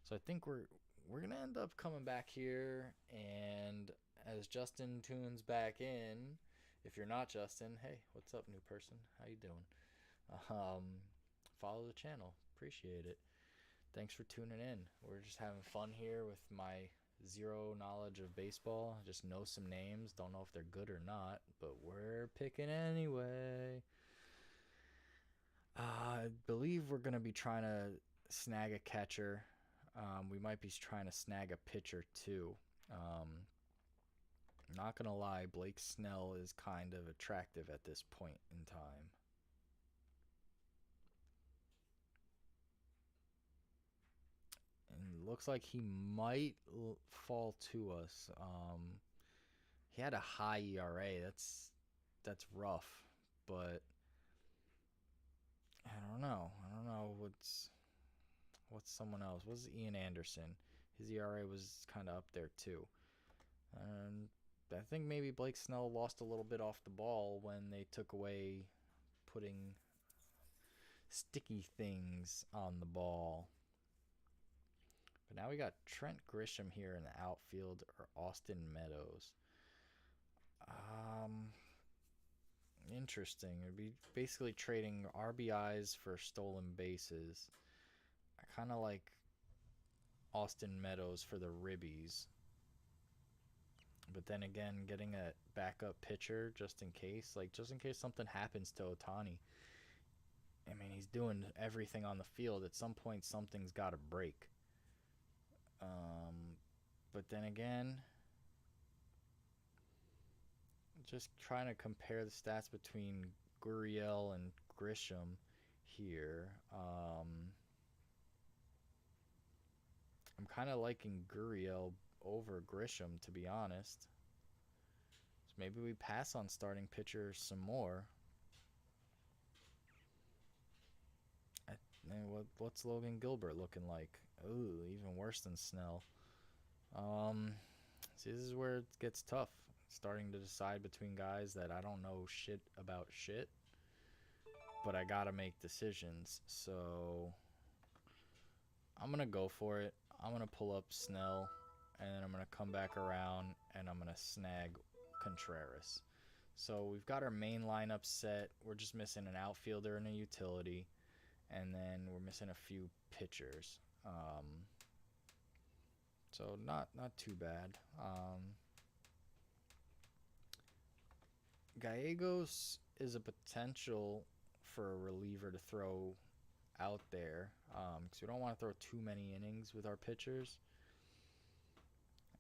Speaker 1: So I think we're going to end up coming back here, and as Justin tunes back in, if you're not Justin, hey, what's up, new person? How you doing? Follow the channel. Appreciate it. Thanks for tuning in. We're just having fun here with my zero knowledge of baseball. I just know some names. Don't know if they're good or not, but we're picking anyway. I believe we're going to be trying to snag a catcher. We might be trying to snag a pitcher too. Not going to lie, Blake Snell is kind of attractive at this point in time. And it looks like he might fall to us. He had a high ERA. That's rough, but I don't know. What's someone else? What's Ian Anderson? His ERA was kind of up there too. I think maybe Blake Snell lost a little bit off the ball when they took away putting sticky things on the ball. But now we got Trent Grisham here in the outfield, or Austin Meadows. Interesting. It'd be basically trading RBIs for stolen bases. I kind of like Austin Meadows for the ribbies. But then again, getting a backup pitcher just in case something happens to Ohtani. I mean, he's doing everything on the field. At some point, something's got to break. But then again, just trying to compare the stats between Gurriel and Grisham here. I'm kind of liking Gurriel over Grisham, to be honest. So maybe we pass on starting pitcher some more. What's Logan Gilbert looking like? Ooh, even worse than Snell. See, this is where it gets tough. Starting to decide between guys that I don't know shit about shit, but I gotta make decisions. So I'm going to go for it. I'm going to pull up Snell, and then I'm going to come back around, and I'm going to snag Contreras. So we've got our main lineup set. We're just missing an outfielder and a utility, and then we're missing a few pitchers. So not too bad. Gallegos is a potential for a reliever to throw out there, because we don't want to throw too many innings with our pitchers,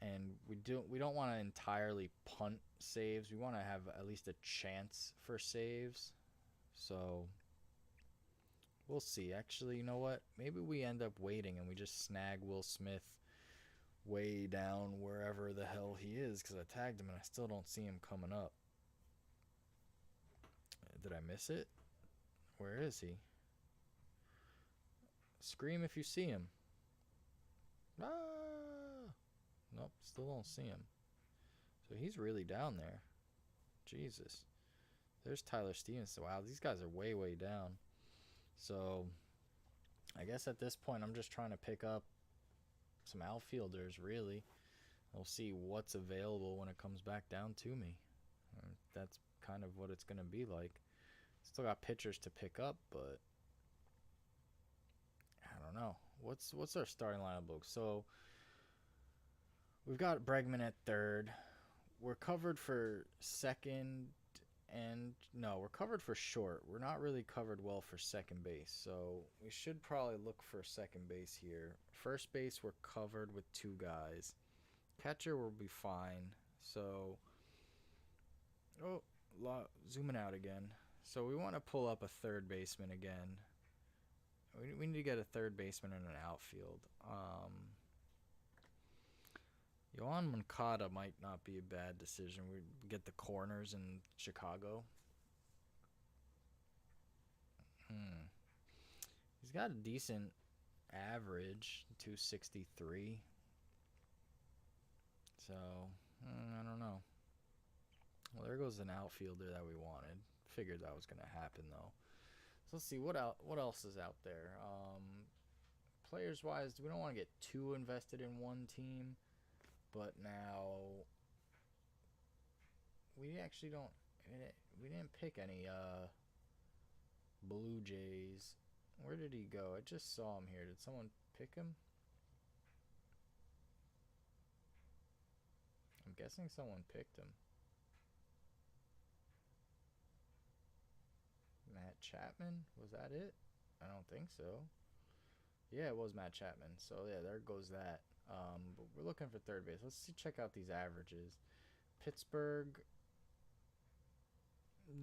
Speaker 1: and we don't want to entirely punt saves. We want to have at least a chance for saves. So we'll see. Actually, you know what? Maybe we end up waiting and we just snag Will Smith way down wherever the hell he is, because I tagged him and I still don't see him coming up. Did I miss it? Where is he? Scream if you see him. Ah! Nope, still don't see him. So he's really down there. Jesus. There's Tyler Stevenson. Wow, these guys are way, way down. So I guess at this point, I'm just trying to pick up some outfielders, really. We'll see what's available when it comes back down to me. That's kind of what it's going to be like. Still got pitchers to pick up, but I don't know. What's our starting lineup look? So we've got Bregman at third. We're covered for second, and no, we're covered for short. We're not really covered well for second base, so we should probably look for second base here. First base, we're covered with two guys. Catcher will be fine. So, zooming out again. So we want to pull up a third baseman again. We need to get a third baseman and an outfield. Yohan Moncada might not be a bad decision. We get the corners in Chicago. He's got a decent average, 263. So, I don't know. Well, there goes an outfielder that we wanted. Figured that was going to happen, though. So let's see, what else is out there? Players-wise, we don't want to get too invested in one team. But now, we actually don't... We didn't pick any Blue Jays. Where did he go? I just saw him here. Did someone pick him? I'm guessing someone picked him. Matt Chapman? Was that it? I don't think so. Yeah, it was Matt Chapman. So, yeah, there goes that. But we're looking for third base. Let's check out these averages. Pittsburgh.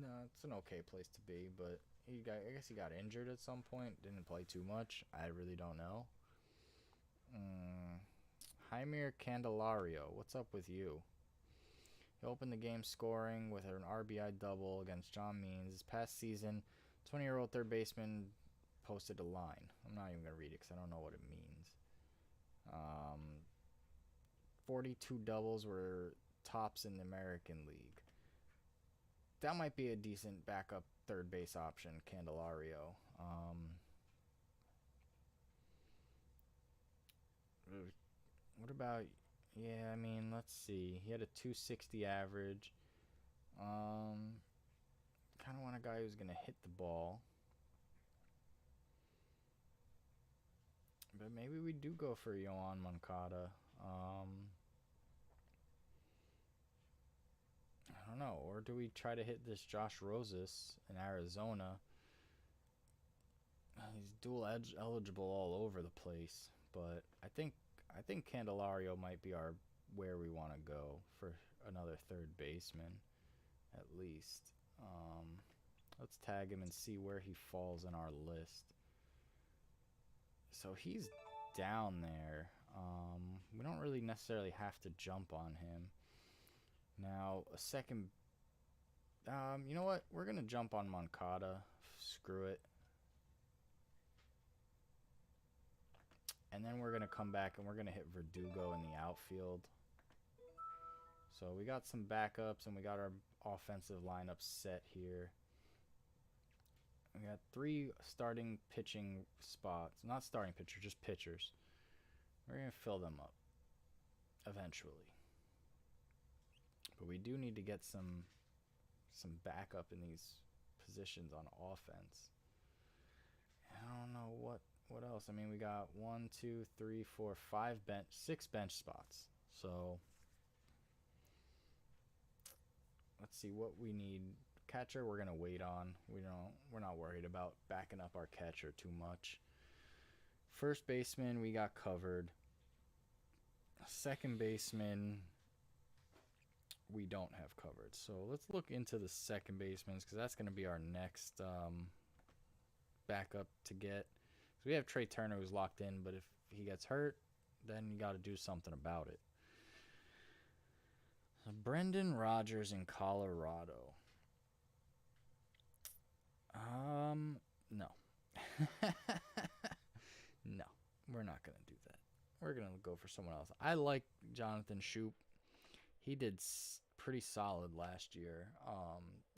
Speaker 1: No, it's an okay place to be, but I guess he got injured at some point. Didn't play too much. I really don't know. Jaime Candelario. What's up with you? He opened the game scoring with an RBI double against John Means. This past season, 20-year-old third baseman posted a line. I'm not even going to read it because I don't know what it means. 42 doubles were tops in the American League. That might be a decent backup third base option, Candelario. What about... Yeah, I mean, let's see. He had a 260 average. Kind of want a guy who's going to hit the ball. But maybe we do go for Yohan Moncada. I don't know. Or do we try to hit this Josh Rosas in Arizona? He's dual eligible all over the place. But I think Candelario might be where we want to go for another third baseman, at least. Let's tag him and see where he falls in our list. So he's down there. We don't really necessarily have to jump on him. Now, a second... you know what? We're going to jump on Moncada. Screw it. And then we're going to come back and we're going to hit Verdugo in the outfield. So we got some backups and we got our offensive lineup set here. We got 3 starting pitching spots. Not starting pitchers, just pitchers. We're going to fill them up eventually. But we do need to get some backup in these positions on offense. I don't know what else. I mean, we got 1, 2, 3, 4, 5 6 bench spots. So let's see what we need. Catcher, we're gonna wait on. We're not worried about backing up our catcher too much. First baseman, we got covered. Second baseman, we don't have covered. So let's look into the second baseman because that's gonna be our next backup to get. So we have Trey Turner who's locked in, but if he gets hurt, then you got to do something about it. So Brendan Rodgers in Colorado. No. No, we're not going to do that. We're going to go for someone else. I like Jonathan Shoup. He did pretty solid last year.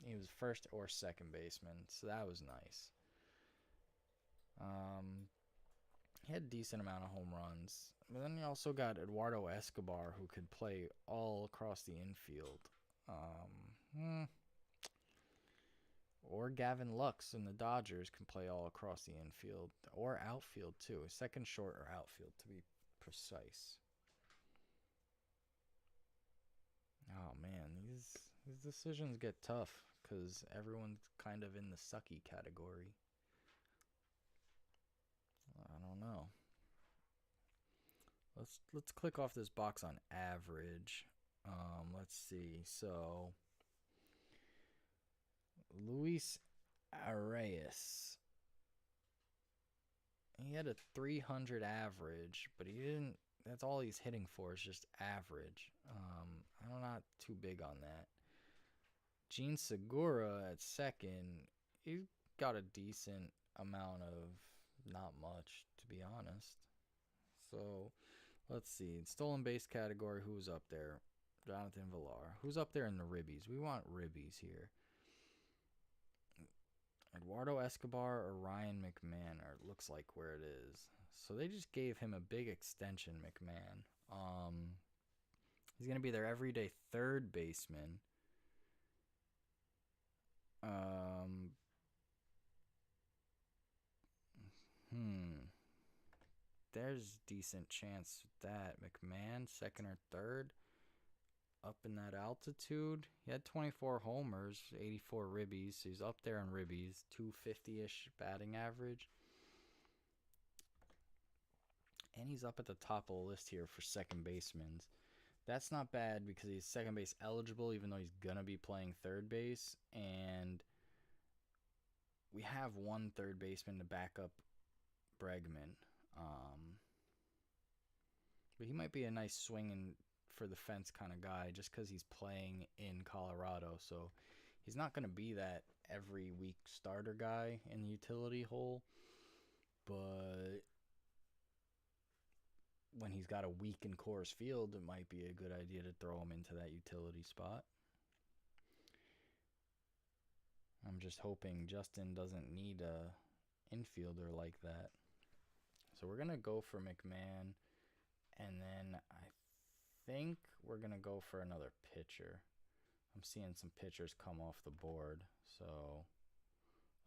Speaker 1: He was first or second baseman, so that was nice. Um, he had a decent amount of home runs. But then you also got Eduardo Escobar, who could play all across the infield. Or Gavin Lux and the Dodgers can play all across the infield or outfield too. Second, short, or outfield to be precise. Oh man, these decisions get tough because everyone's kind of in the sucky category. I don't know. Let's click off this box on average. Let's see. So Luis Arias, he had a 300 average, but he didn't. That's all he's hitting for is just average. I'm not too big on that. Gene Segura at second, he got a decent amount of not much, to be honest. So let's see. Stolen base category, who's up there? Jonathan Villar. Who's up there in the ribbies? We want ribbies here. Eduardo Escobar or Ryan McMahon, or it looks like where it is. So they just gave him a big extension, McMahon. He's going to be their everyday third baseman. There's decent chance with that. McMahon, second or third, up in that altitude. He had 24 homers, 84 ribbies, so he's up there in ribbies, 250-ish batting average. And he's up at the top of the list here for second basemen. That's not bad because he's second base eligible, even though he's going to be playing third base. And we have one third baseman to back up Bregman. But he might be a nice swinging for the fence kind of guy just because he's playing in Colorado. So he's not going to be that every week starter guy in the utility hole. But when he's got a week in Coors Field, it might be a good idea to throw him into that utility spot. I'm just hoping Justin doesn't need a infielder like that. So we're going to go for McMahon, and then I think we're going to go for another pitcher. I'm seeing some pitchers come off the board, so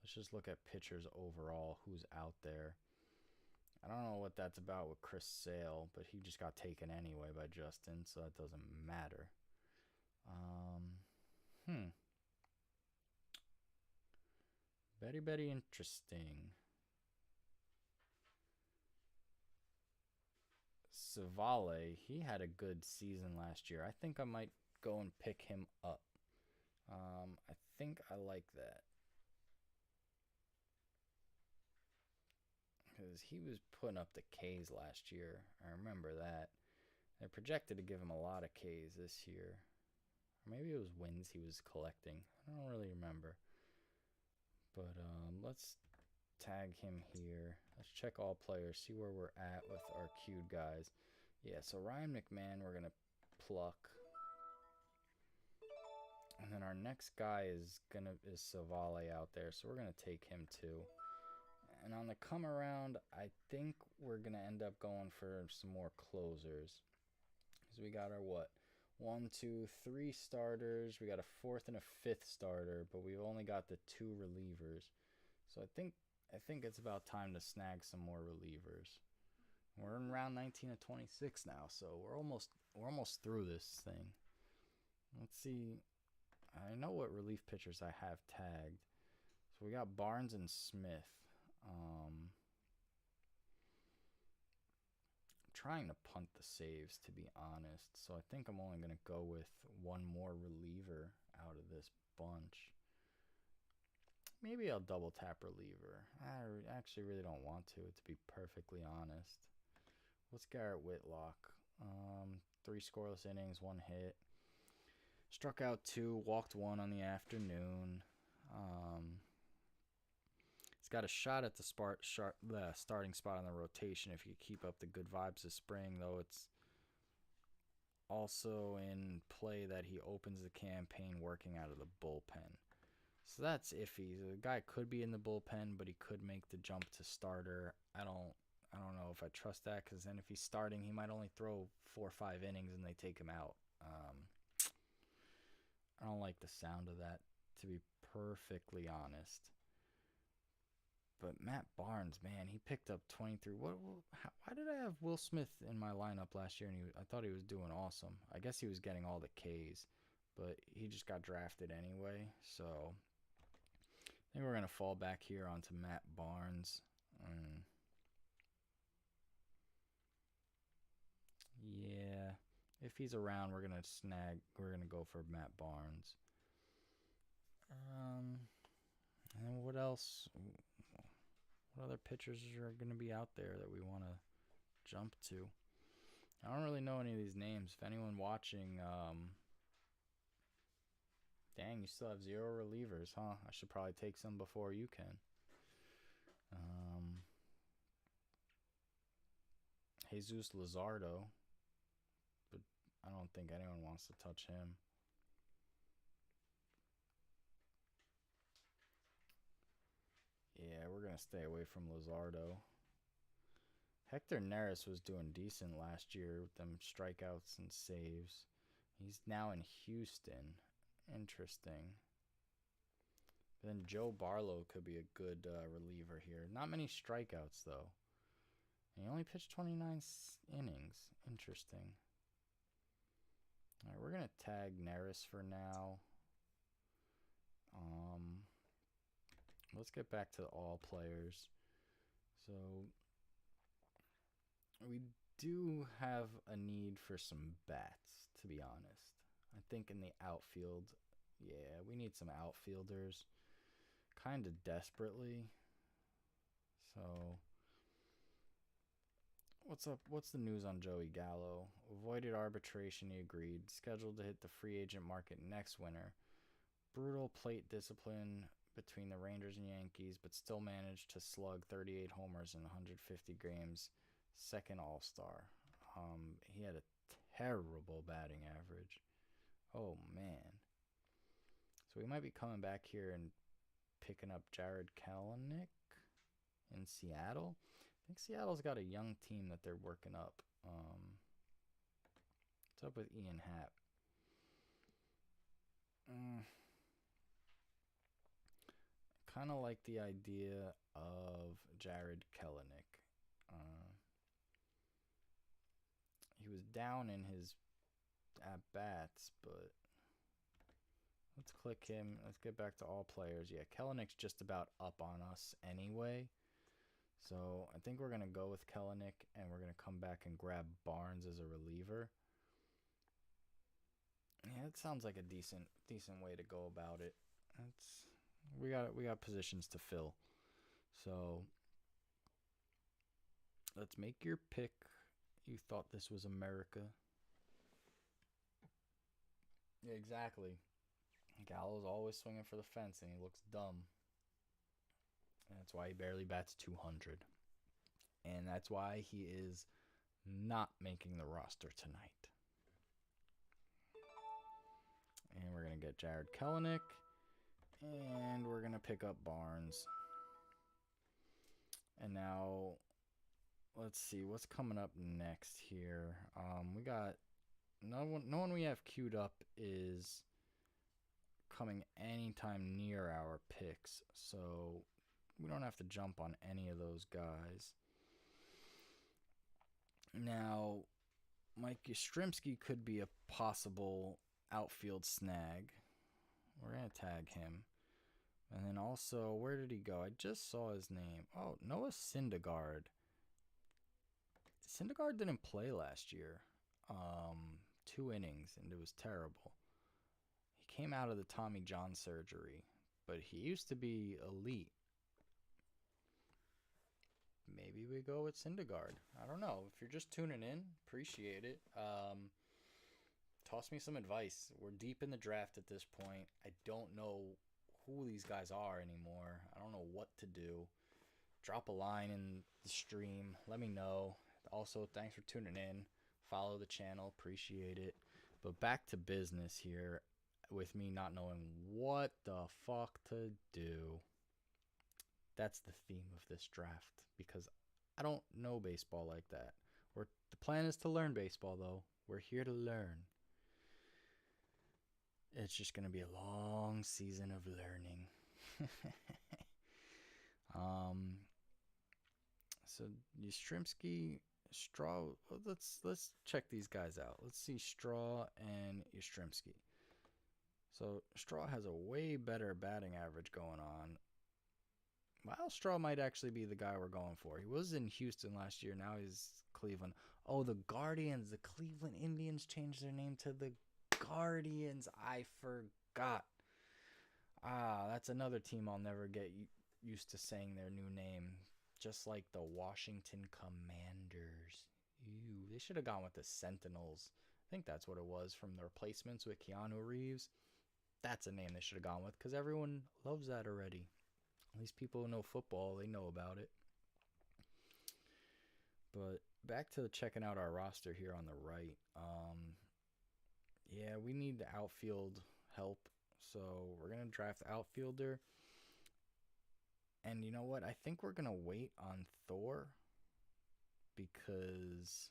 Speaker 1: let's just look at pitchers overall, who's out there. I don't know what that's about with Chris Sale, but he just got taken anyway by Justin, so that doesn't matter. Very, very interesting. Savale, he had a good season last year. I think I might go and pick him up. I think I like that. Because he was putting up the Ks last year. I remember that. They're projected to give him a lot of Ks this year. Or maybe it was wins he was collecting. I don't really remember. But let's tag him here. Let's check all players, see where we're at with our queued guys. Yeah, so Ryan McMahon we're going to pluck. And then our next guy is Savale out there, so we're going to take him too. And on the come around, I think we're going to end up going for some more closers. Because we got our 1, 2, 3 starters. We got a fourth and a fifth starter, but we've only got the 2 relievers. So I think it's about time to snag some more relievers. We're in round 19 of 26 now, so we're almost through this thing. Let's see. I know what relief pitchers I have tagged. So we got Barnes and Smith. I'm trying to punt the saves, to be honest. So I think I'm only going to go with one more reliever out of this bunch. Maybe I'll double tap reliever. I actually really don't want to be perfectly honest. What's Garrett Whitlock? 3 scoreless innings, 1 hit. Struck out 2, walked 1 on the afternoon. He's got a shot at the starting spot on the rotation if you keep up the good vibes of spring, though
Speaker 2: also in play that he opens the campaign working out of the bullpen. So that's iffy. The guy could be in the bullpen, but he could make the jump to starter. I don't know if I trust that, because then if he's starting, he might only throw 4 or 5 innings and they take him out. I don't like the sound of that, to be perfectly honest. But Matt Barnes, man, he picked up 23. Why did I have Will Smith in my lineup last year? And I thought he was doing awesome. I guess he was getting all the Ks, but he just got drafted anyway. So I think we're gonna fall back here onto Matt Barnes. Mm, yeah, if he's around, we're gonna snag. We're gonna go for Matt Barnes. Um, and what else? What other pitchers are gonna be out there that we want to jump to? I don't really know any of these names. If anyone watching, dang, you still have 0 relievers, huh? I should probably take some before you can. Um, Jesus Luzardo, but I don't think anyone wants to touch him. Yeah, we're gonna stay away from Luzardo. Hector Neris was doing decent last year with them strikeouts and saves. He's now in Houston. Interesting. Then Joe Barlow could be a good reliever here. Not many strikeouts, though. And he only pitched 29 innings. Interesting. All right, we're going to tag Neris for now. Um, let's get back to all players. So we do have a need for some bats, to be honest. I think in the outfield, yeah, we need some outfielders kind of desperately. So what's up? What's the news on Joey Gallo? Avoided arbitration, he agreed. Scheduled to hit the free agent market next winter. Brutal plate discipline between the Rangers and Yankees, but still managed to slug 38 homers in 150 games. Second All Star. He had a terrible batting average. Oh man. So we might be coming back here and picking up Jared Kelenic in Seattle. I think Seattle's got a young team that they're working up. What's up with Ian Happ? Kind of like the idea of Jared Kelenic. He was down in his at bats, but let's click him. Let's get back to all players. Yeah, Kellenic's just about up on us anyway. So I think we're going to go with Kelenic, and we're going to come back and grab Barnes as a reliever. Yeah, it sounds like a decent way to go about it. We got positions to fill. So let's make your pick. You thought this was America. Yeah, exactly. Gallo's always swinging for the fence, and he looks dumb. And that's why he barely bats 200. And that's why he is not making the roster tonight. And we're going to get Jared Kelenic. And we're going to pick up Barnes. And now, let's see what's coming up next here. We got no one we have queued up is coming anytime near our picks, so we don't have to jump on any of those guys. Now, Mike Yastrzemski could be a possible outfield snag. We're going to tag him. And then also, where did he go? I just saw his name. Oh, Noah Syndergaard. Syndergaard didn't play last year. 2 innings, and it was terrible. He came out of the Tommy John surgery, but he used to be elite. Maybe we go with Syndergaard. I don't know. If you're just tuning in, appreciate it. Toss me some advice. We're deep in the draft at this point. I don't know who these guys are anymore. I don't know what to do. Drop a line in the stream. Let me know. Also, thanks for tuning in. follow the channel. Appreciate it. But back to business here with me not knowing what the fuck to do. That's the theme of this draft because I don't know baseball like that. The plan is to learn baseball, though. We're here to learn. It's just going to be a long season of learning. So Yastrzemski, Straw. Let's check these guys out. Let's see Straw and Yastrzemski. So Straw has a way better batting average going on. Miles Straw might actually be the guy we're going for. He was in Houston last year. Now he's Cleveland. Oh, the Guardians. The Cleveland Indians changed their name to the Guardians. I forgot. That's another team I'll never get used to saying their new name. Just like the Washington Commanders. Ew, they should have gone with the Sentinels. I think that's what it was from the replacements with Keanu Reeves. That's a name they should have gone with because everyone loves that already. At least people who know football, they know about it. But back to checking out our roster here on the right. Yeah, we need the outfield help. So we're going to draft outfielder. And you know what? I think we're going to wait on Thor because...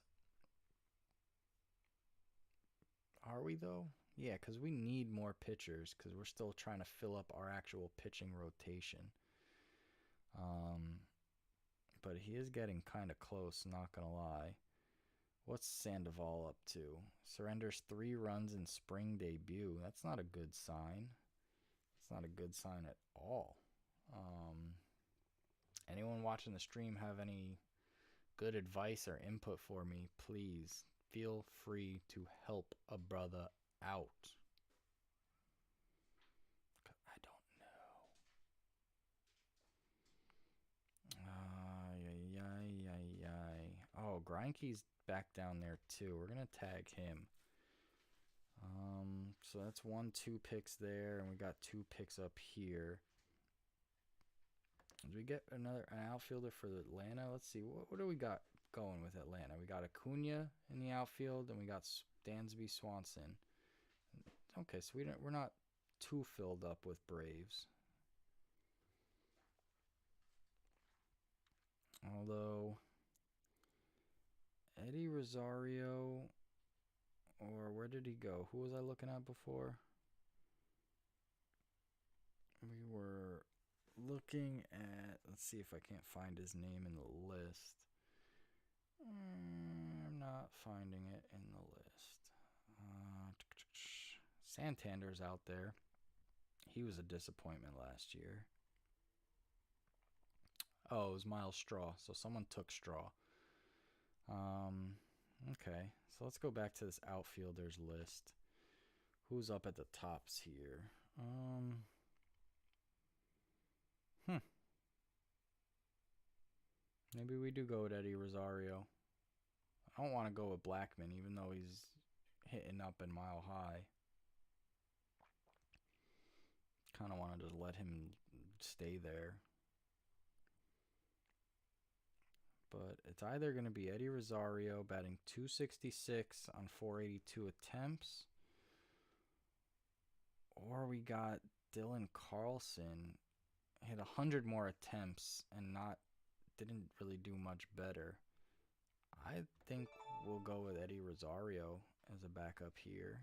Speaker 2: Are we, though? Yeah, because we need more pitchers because we're still trying to fill up our actual pitching rotation. But he is getting kind of close, not going to lie. What's Sandoval up to? Surrenders 3 runs in spring debut. That's not a good sign. It's not a good sign at all. Anyone watching the stream have any good advice or input for me? Please feel free to help a brother out. I don't know. Oh, Greinke's back down there too. We're going to tag him. So that's 1-2 picks there, and we got 2 picks up here. Did we get an outfielder for Atlanta? Let's see. What do we got going with Atlanta? We got Acuna in the outfield, and we got Dansby Swanson. Okay, so we're not too filled up with Braves. Although Eddie Rosario, or where did he go? Who was I looking at before? We were looking at, let's see if I can't find his name in the list. I'm not finding it in the list. Santander's out there. He was a disappointment last year. Oh, it was Miles Straw. So someone took Straw. Okay. So let's go back to this outfielders list. Who's up at the tops here? Maybe we do go with Eddie Rosario. I don't want to go with Blackman, even though he's hitting up in Mile High. Kind of want to just let him stay there. But it's either going to be Eddie Rosario batting .266 on 482 attempts, or we got Dylan Carlson hit 100 more attempts and didn't really do much better. I think we'll go with Eddie Rosario as a backup here.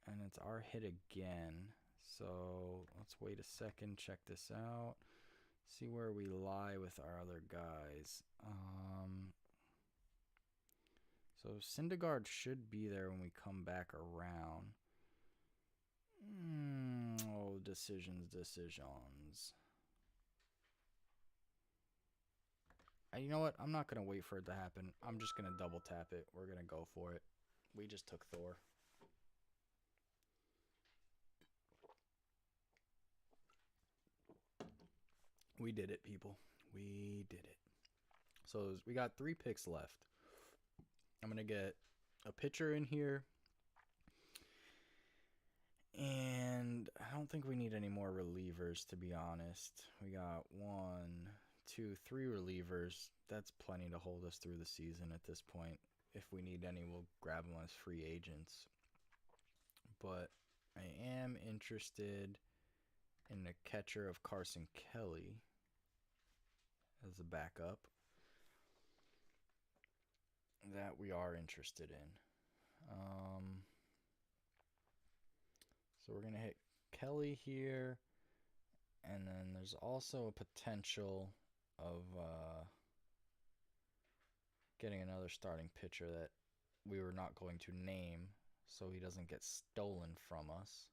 Speaker 2: And it's our hit again. So let's wait a second, check this out, see where we lie with our other guys. So Syndergaard should be there when we come back around. Decisions. You know what? I'm not going to wait for it to happen. I'm just going to double tap it. We're going to go for it. We just took Thor. We did it, people. We did it. So we got 3 picks left. I'm going to get a pitcher in here. And I don't think we need any more relievers, to be honest. We got 1, three relievers. That's plenty to hold us through the season at this point. If we need any, we'll grab them as free agents. But I am interested in the catcher of Carson Kelly as a backup. That we are interested in. So we're going to hit Kelly here. And then there's also a potential of getting another starting pitcher that we were not going to name so he doesn't get stolen from us.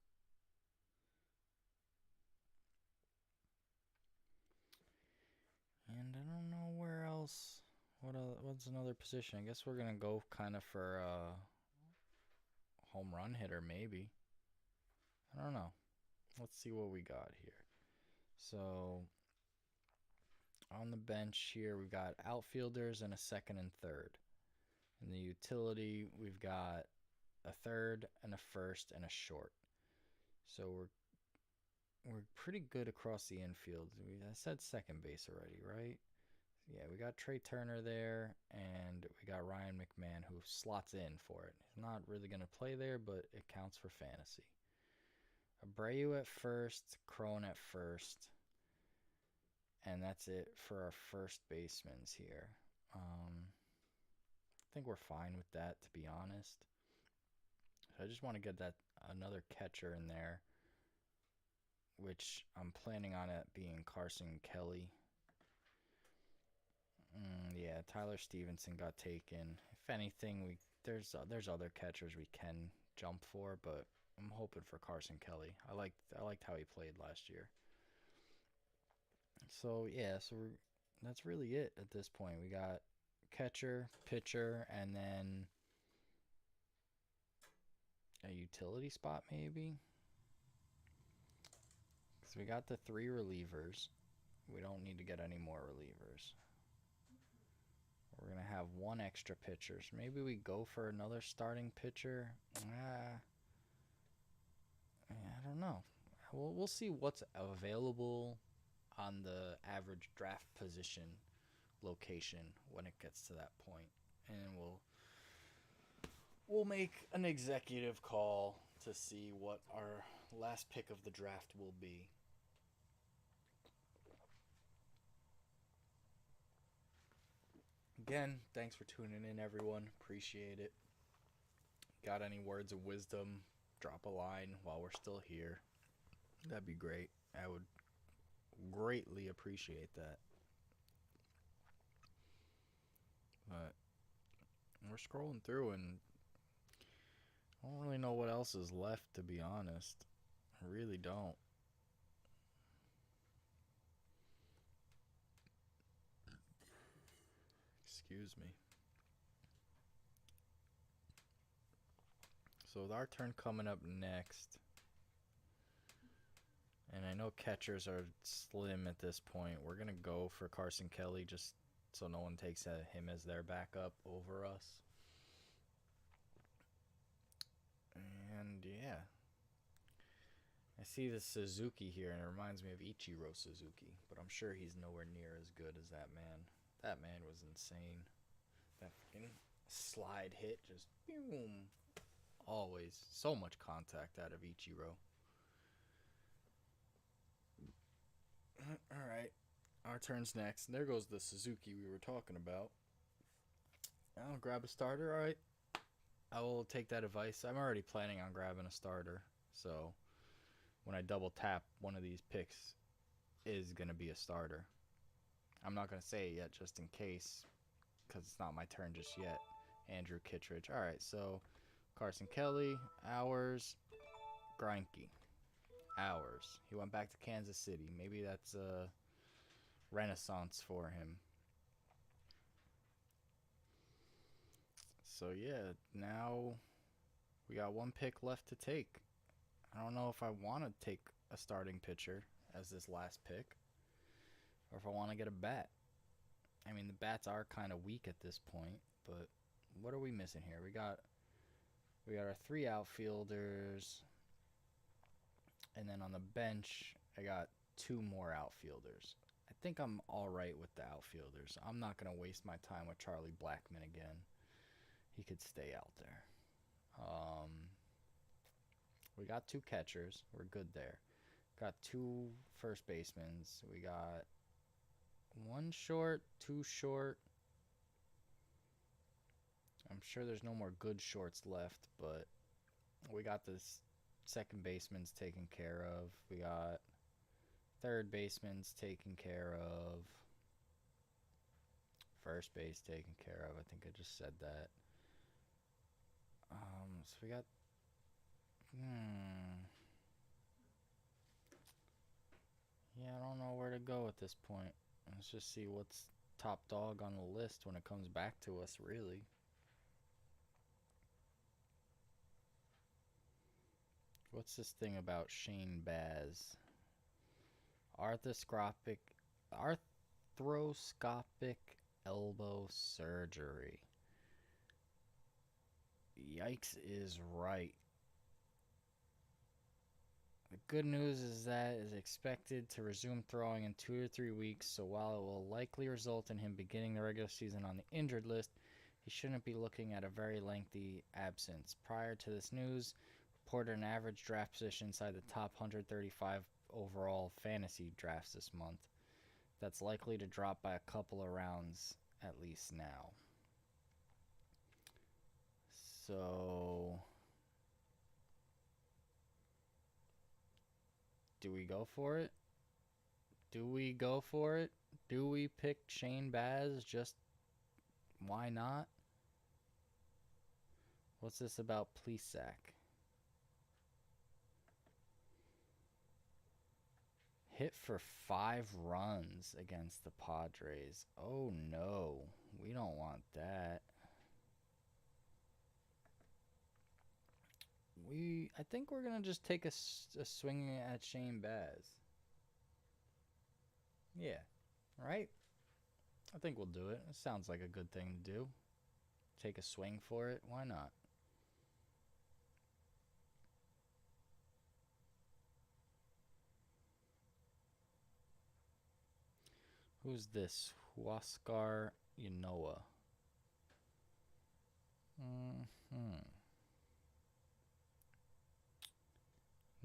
Speaker 2: And I don't know where else. What's another position? I guess we're going to go kind of for a home run hitter, maybe. I don't know. Let's see what we got here. So on the bench here, we've got outfielders and a second and third. In the utility, we've got a third and a first and a short. So we're pretty good across the infield. I said second base already, right? Yeah, we got Trey Turner there, and we got Ryan McMahon who slots in for it. He's not really going to play there, but it counts for fantasy. Abreu at first, Crone at first, and that's it for our first basemen here. I think we're fine with that, to be honest. I just want to get that another catcher in there, which I'm planning on it being Carson Kelly. Yeah, Tyler Stevenson got taken. If anything, there's other catchers we can jump for, but I'm hoping for Carson Kelly. I liked how he played last year. So yeah, that's really it at this point. We got catcher, pitcher, and then a utility spot maybe. So we got the three relievers. We don't need to get any more relievers. We're going to have one extra pitcher. So maybe we go for another starting pitcher. I don't know. We'll see what's available on the average draft position location when it gets to that point. And we'll make an executive call to see what our last pick of the draft will be. Again, thanks for tuning in, everyone. Appreciate it. Got any words of wisdom? Drop a line while we're still here. That'd be great. I would greatly appreciate that. But we're scrolling through and I don't really know what else is left, to be honest. I really don't. Excuse me. So with our turn coming up next, and I know catchers are slim at this point, we're going to go for Carson Kelly just so no one takes him as their backup over us. And yeah. I see the Suzuki here, and it reminds me of Ichiro Suzuki, but I'm sure he's nowhere near as good as that man. That man was insane. That fucking slide hit, just boom. Always so much contact out of Ichiro. Alright, our turn's next. And there goes the Suzuki we were talking about. I'll grab a starter, alright. I will take that advice. I'm already planning on grabbing a starter, so when I double tap, one of these picks is going to be a starter. I'm not going to say it yet just in case because it's not my turn just yet. Andrew Kittredge. All right, so Carson Kelly, ours, Greinke, ours. He went back to Kansas City. Maybe that's a renaissance for him. So, yeah, now we got one pick left to take. I don't know if I want to take a starting pitcher as this last pick or if I want to get a bat. I mean, the bats are kind of weak at this point, but what are we missing here? We got our three outfielders, and then on the bench, I got two more outfielders. I think I'm all right with the outfielders. I'm not gonna waste my time with Charlie Blackmon again. He could stay out there. Um, we got 2 catchers. We're good there. Got 2 first basemen. We got 1 short, 2 short. I'm sure there's no more good shorts left, but we got this second baseman's taken care of. We got third baseman's taken care of. First base taken care of. I think I just said that. So we got. Yeah, I don't know where to go at this point. Let's just see what's top dog on the list when it comes back to us, really. What's this thing about Shane Baz? Arthroscopic elbow surgery. Yikes is right. The good news is that is expected to resume throwing in 2 to 3 weeks, so while it will likely result in him beginning the regular season on the injured list, he shouldn't be looking at a very lengthy absence. Prior to this news, reported an average draft position inside the top 135 overall fantasy drafts this month. That's likely to drop by a couple of rounds at least now. So, do we go for it? Do we pick Shane Baz? Just why not? What's this about Plesac? Hit for 5 runs against the Padres. Oh no, we don't want that. I think we're gonna just take a swing at Shane Baz. Yeah, right? I think we'll do it. It sounds like a good thing to do. Take a swing for it. Why not? Who's this? Huascar Yanoa.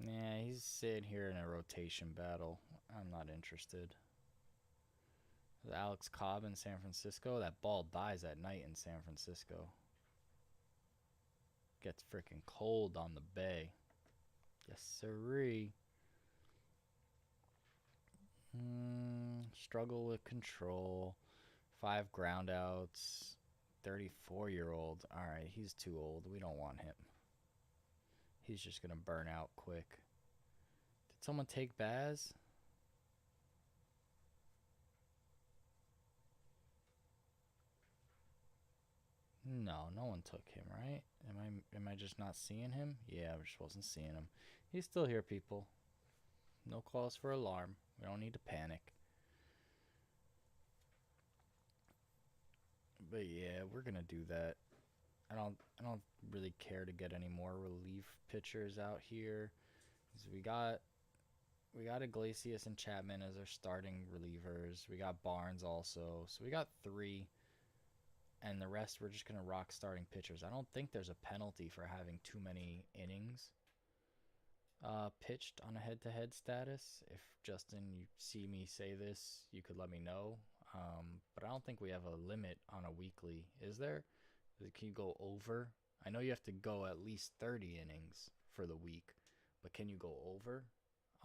Speaker 2: Nah, he's sitting here in a rotation battle. I'm not interested. Alex Cobb in San Francisco. That ball dies at night in San Francisco. Gets freaking cold on the bay. Yes, sirree. Struggle with control. 5 groundouts. 34-year-old. All right, he's too old. We don't want him. He's just going to burn out quick. Did someone take Baz? No one took him, right? Am I just not seeing him? Yeah, I just wasn't seeing him. He's still here, people. No cause for alarm. We don't need to panic. But yeah, we're gonna do that. I don't really care to get any more relief pitchers out here. So we got Iglesias and Chapman as our starting relievers. We got Barnes also. So we got 3. And the rest we're just going to rock starting pitchers. I don't think there's a penalty for having too many innings pitched on a head-to-head status. If, Justin, you see me say this, you could let me know. But I don't think we have a limit on a weekly. Is there? Can you go over? I know you have to go at least 30 innings for the week. But can you go over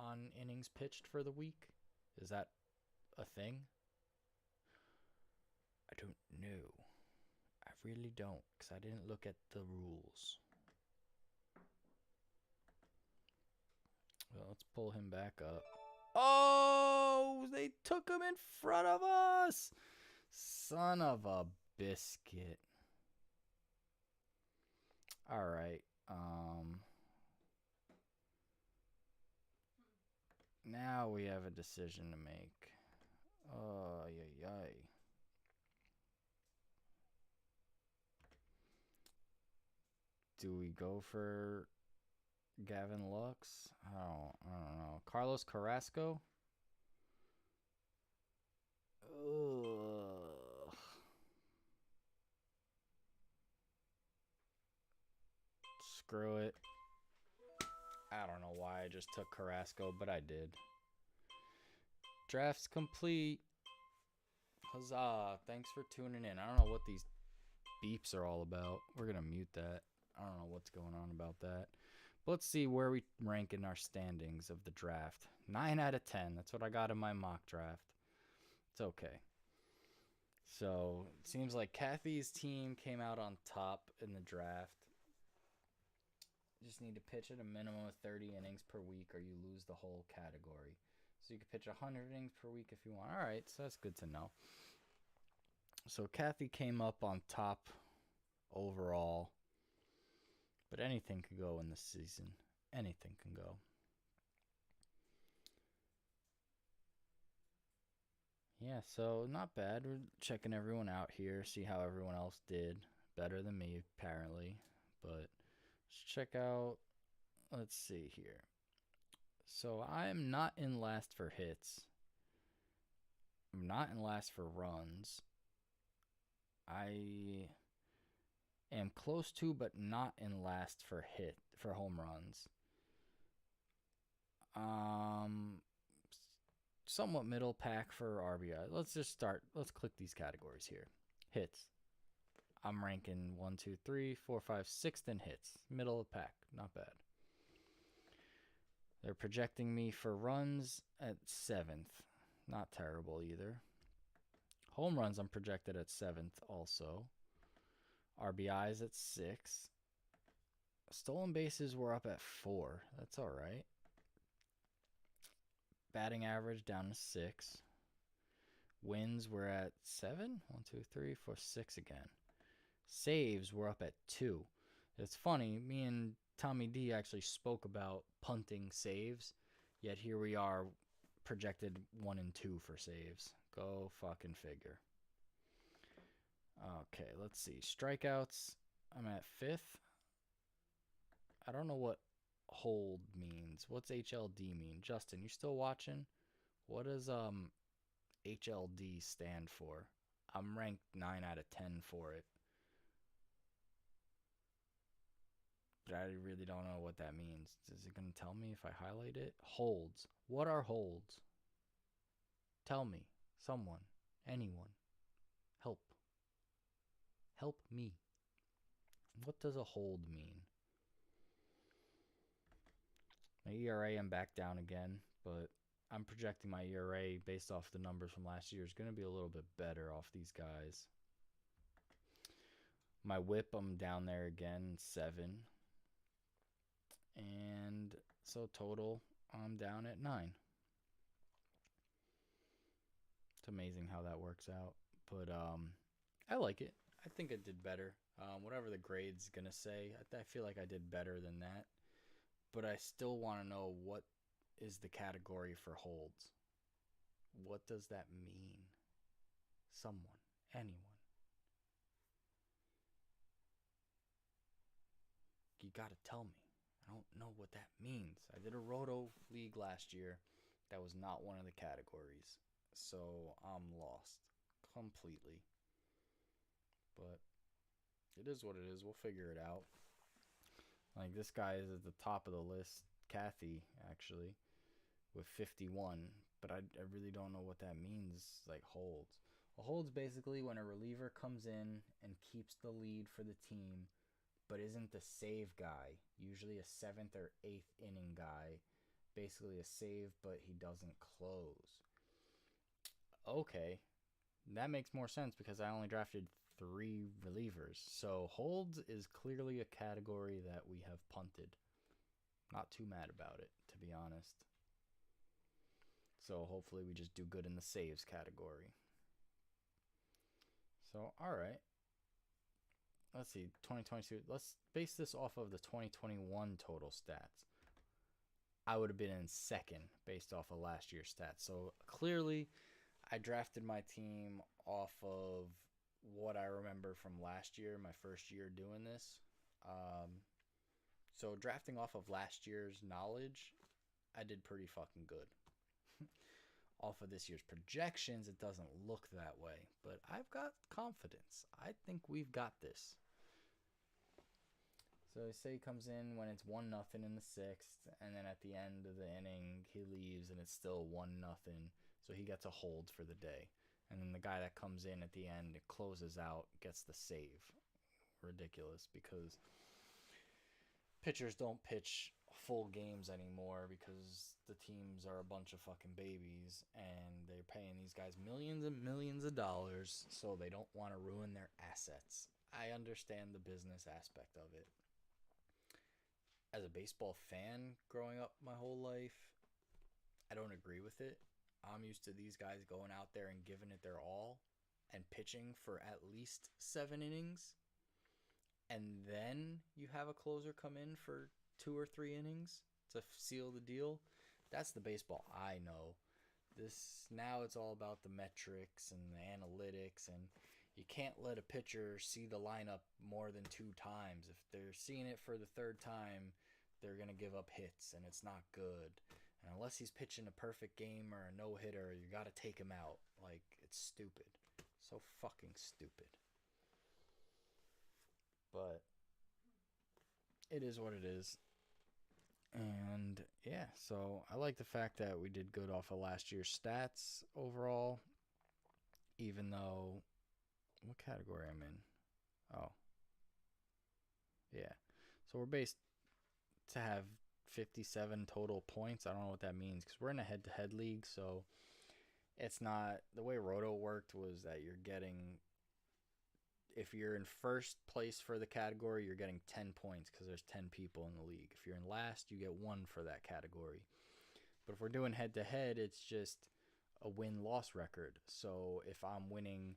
Speaker 2: on innings pitched for the week? Is that a thing? I don't know. I really don't, because I didn't look at the rules. Well, let's pull him back up. Oh, they took him in front of us. Son of a biscuit. All right. Now we have a decision to make. Oh, yay. Do we go for Gavin Lux? I don't know. Carlos Carrasco? Ugh. Screw it. I don't know why I just took Carrasco, but I did. Draft's complete. Huzzah. Thanks for tuning in. I don't know what these beeps are all about. We're going to mute that. I don't know what's going on about that. But let's see where we rank in our standings of the draft. 9 out of 10. That's what I got in my mock draft. It's okay. So it seems like Kathy's team came out on top in the draft. You just need to pitch at a minimum of 30 innings per week or you lose the whole category. So you can pitch 100 innings per week if you want. All right, so that's good to know. So Kathy came up on top overall. But anything could go in this season. Anything can go. Yeah, so not bad. We're checking everyone out here, see how everyone else did. Better than me, apparently. But let's check out. Let's see here. So I am not in last for hits. I'm not in last for runs. I am close to, but not in last for home runs. Somewhat middle pack for RBI. Let's click these categories here. Hits. I'm ranking 1, 2, 3, 4, 5, 6th in hits. Middle of the pack. Not bad. They're projecting me for runs at 7th. Not terrible either. Home runs I'm projected at 7th also. RBIs at 6. Stolen bases were up at 4. That's all right. Batting average down to 6. Wins were at 7. 1, 2, 3, 4, 6 again. Saves were up at 2. It's funny, me and Tommy D actually spoke about punting saves, yet here we are projected 1 and 2 for saves. Go fucking figure. Okay, let's see. Strikeouts, I'm at 5th. I don't know what hold means. What's HLD mean? Justin, you still watching? What does HLD stand for? I'm ranked 9 out of 10 for it. But I really don't know what that means. Is it going to tell me if I highlight it? Holds. What are holds? Tell me. Someone. Anyone. Help. Help me. What does a hold mean? My ERA, I'm back down again, but I'm projecting my ERA based off the numbers from last year is going to be a little bit better off these guys. My whip, I'm down there again, 7. And so total, I'm down at 9. It's amazing how that works out. But I like it. I think I did better. Whatever the grade's going to say, I feel like I did better than that. But I still want to know what is the category for holds. What does that mean? Someone. Anyone. You got to tell me. I don't know what that means. I did a Roto League last year. That was not one of the categories. So I'm lost completely. But it is what it is. We'll figure it out. Like, this guy is at the top of the list. Kathy, actually, with 51. But I really don't know what that means, like, holds. A hold's basically when a reliever comes in and keeps the lead for the team, but isn't the save guy. Usually a 7th or 8th inning guy. Basically a save, but he doesn't close. Okay. That makes more sense because I only drafted 3 relievers. So holds is clearly a category that we have punted. Not too mad about it, to be honest. So hopefully we just do good in the saves category. So, alright. Let's see, 2022. Let's base this off of the 2021 total stats. I would have been in 2nd based off of last year's stats. So clearly, I drafted my team off of what I remember from last year, my first year doing this. So drafting off of last year's knowledge, I did pretty fucking good. off of this year's projections, it doesn't look that way. But I've got confidence. I think we've got this. So say he comes in when it's 1-0 in the sixth, and then at the end of the inning he leaves and it's still 1-0. So he gets a hold for the day. And then the guy that comes in at the end, it closes out, gets the save. Ridiculous, because pitchers don't pitch full games anymore because the teams are a bunch of fucking babies and they're paying these guys millions and millions of dollars, so they don't want to ruin their assets. I understand the business aspect of it. As a baseball fan growing up my whole life, I don't agree with it. I'm used to these guys going out there and giving it their all and pitching for at least 7 innings. And then you have a closer come in for 2 or 3 innings to seal the deal. That's the baseball I know. This now it's all about the metrics and the analytics, and you can't let a pitcher see the lineup more than 2 times. If they're seeing it for the 3rd time, they're going to give up hits, and it's not good. And unless he's pitching a perfect game or a no-hitter, you got to take him out. Like, it's stupid. So fucking stupid. But it is what it is. And yeah, so I like the fact that we did good off of last year's stats overall, even though, what category I'm in? Oh, yeah. So we're based to have 57 total points. I don't know what that means because we're in a head-to-head league, so it's not, the way Roto worked was that you're getting, if you're in first place for the category, you're getting 10 points because there's 10 people in the league. If you're in last, you get 1 for that category. But if we're doing head-to-head, it's just a win-loss record. So if I'm winning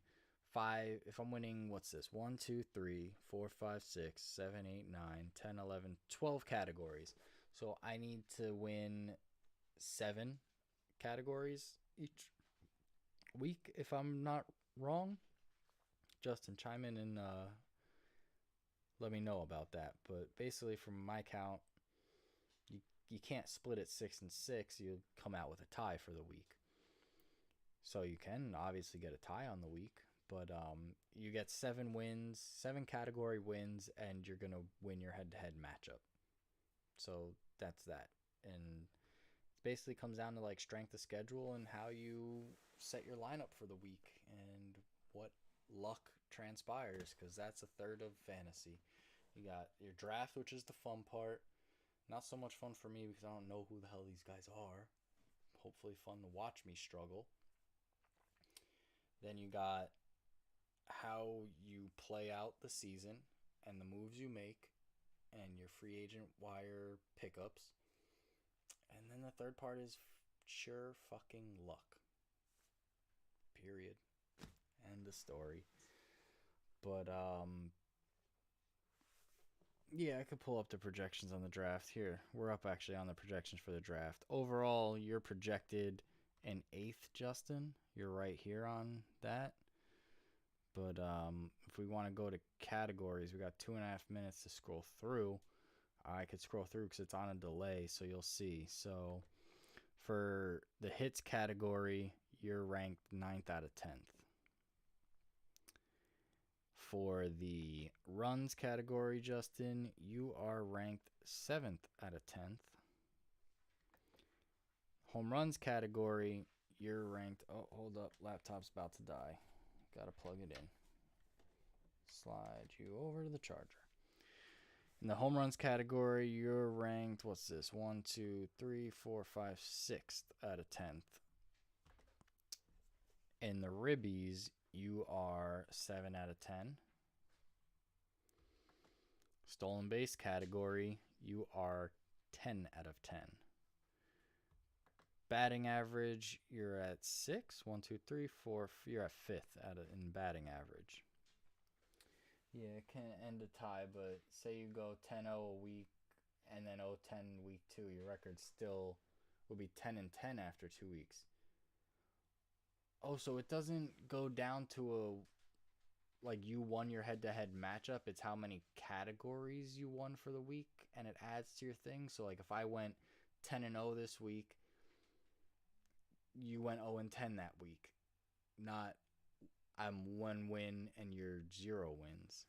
Speaker 2: what's this? 1, 2, 3, 4, 5, 6, 7, 8, 9, 10, 11, 12 categories. So I need to win 7 categories each week if I'm not wrong. Justin, chime in and let me know about that. But basically, from my count, you can't split it 6 and 6. You'll come out with a tie for the week. So you can obviously get a tie on the week, but you get 7 wins, 7 category wins, and you're gonna win your head-to-head matchup. So that's that, and it basically comes down to like strength of schedule and how you set your lineup for the week and what luck transpires, because that's a third of fantasy. You got your draft, which is the fun part. Not so much fun for me because I don't know who the hell these guys are. Hopefully fun to watch me struggle. Then you got how you play out the season and the moves you make and your free agent wire pickups. And then the third part is sure fucking luck. Period. End of story. But yeah, I could pull up the projections on the draft here. We're up actually on the projections for the draft. Overall, you're projected in 8th, Justin. You're right here on that. But if we want to go to categories, we got 2.5 minutes to scroll through. I could scroll through because it's on a delay, so you'll see. So for the hits category, you're ranked 9th out of 10th. For the runs category, Justin, you are ranked 7th out of 10th. Home runs category, you're ranked... Oh, hold up. Laptop's about to die. Gotta plug it in. Slide you over to the charger. In the home runs category, you're ranked... What's this? 1, 2, 3, 4, 5, 6th out of 10th. In the ribbies, you are 7 out of 10. Stolen base category, you are 10 out of 10. Batting average, you're at 6. 1, 2, 3, 4. You're at 5th in batting average. Yeah, it can end a tie, but say you go 10-0 a week and then 0-10 week 2, your record still will be 10-10 after 2 weeks. Oh, so it doesn't go down to like you won your head-to-head matchup. It's how many categories you won for the week, and it adds to your thing. So like if I went 10-0 this week, you went 0-10 that week, not I'm 1 win and you're 0 wins.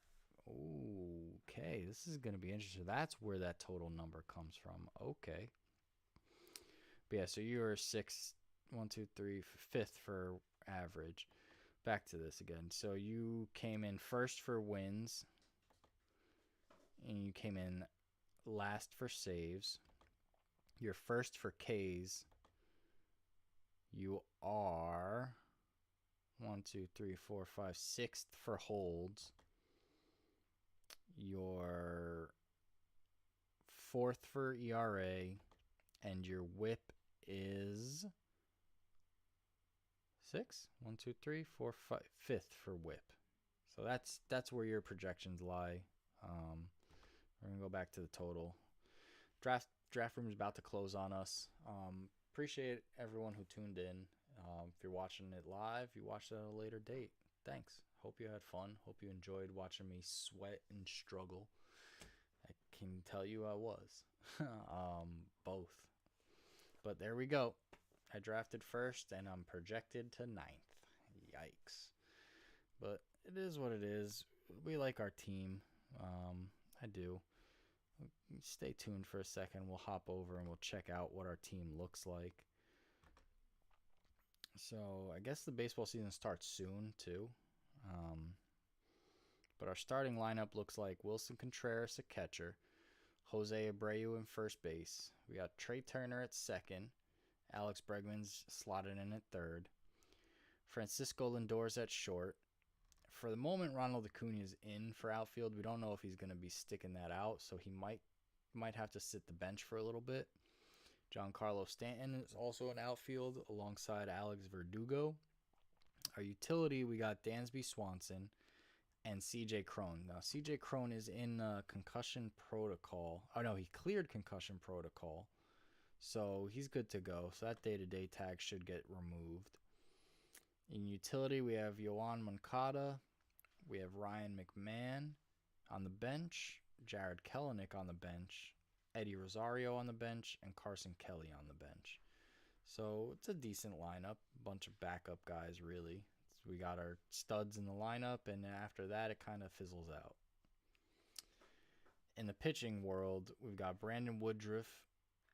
Speaker 2: Okay, this is going to be interesting. That's where that total number comes from. Okay. But yeah, so you were six, one, two, three, fifth for average. Back to this again. So you came in first for wins, and you came in last for saves. You're first for Ks. You are 1, 2, 3, 4, 5, sixth for holds. You're fourth for ERA, and your whip is 6. 1, 2, 3, 4, 5, fifth for whip. So that's where your projections lie. We're gonna go back to the total. Draft room is about to close on us. Appreciate everyone who tuned in. If you're watching it live, you watched it at a later date. Thanks. Hope you had fun. Hope you enjoyed watching me sweat and struggle. I can tell you I was. Both. But there we go. I drafted first, and I'm projected to 9th. Yikes. But it is what it is. We like our team. I do. Stay tuned for a second. We'll hop over and we'll check out what our team looks like. So I guess the baseball season starts soon, too. But our starting lineup looks like Wilson Contreras at catcher, Jose Abreu in first base. We got Trey Turner at second, Alex Bregman's slotted in at third, Francisco Lindor's at short. For the moment, Ronald Acuna is in for outfield. We don't know if he's going to be sticking that out, so he might have to sit the bench for a little bit. Giancarlo Stanton is also in outfield alongside Alex Verdugo. Our utility, we got Dansby Swanson and CJ Cron. Now, CJ Cron is in concussion protocol. Oh, no, he cleared concussion protocol. So he's good to go. So that day-to-day tag should get removed. In utility, we have Yoan Moncada. We have Ryan McMahon on the bench. Jared Kelenic on the bench. Eddie Rosario on the bench. And Carson Kelly on the bench. So it's a decent lineup. A bunch of backup guys, really. We got our studs in the lineup, and after that, it kind of fizzles out. In the pitching world, we've got Brandon Woodruff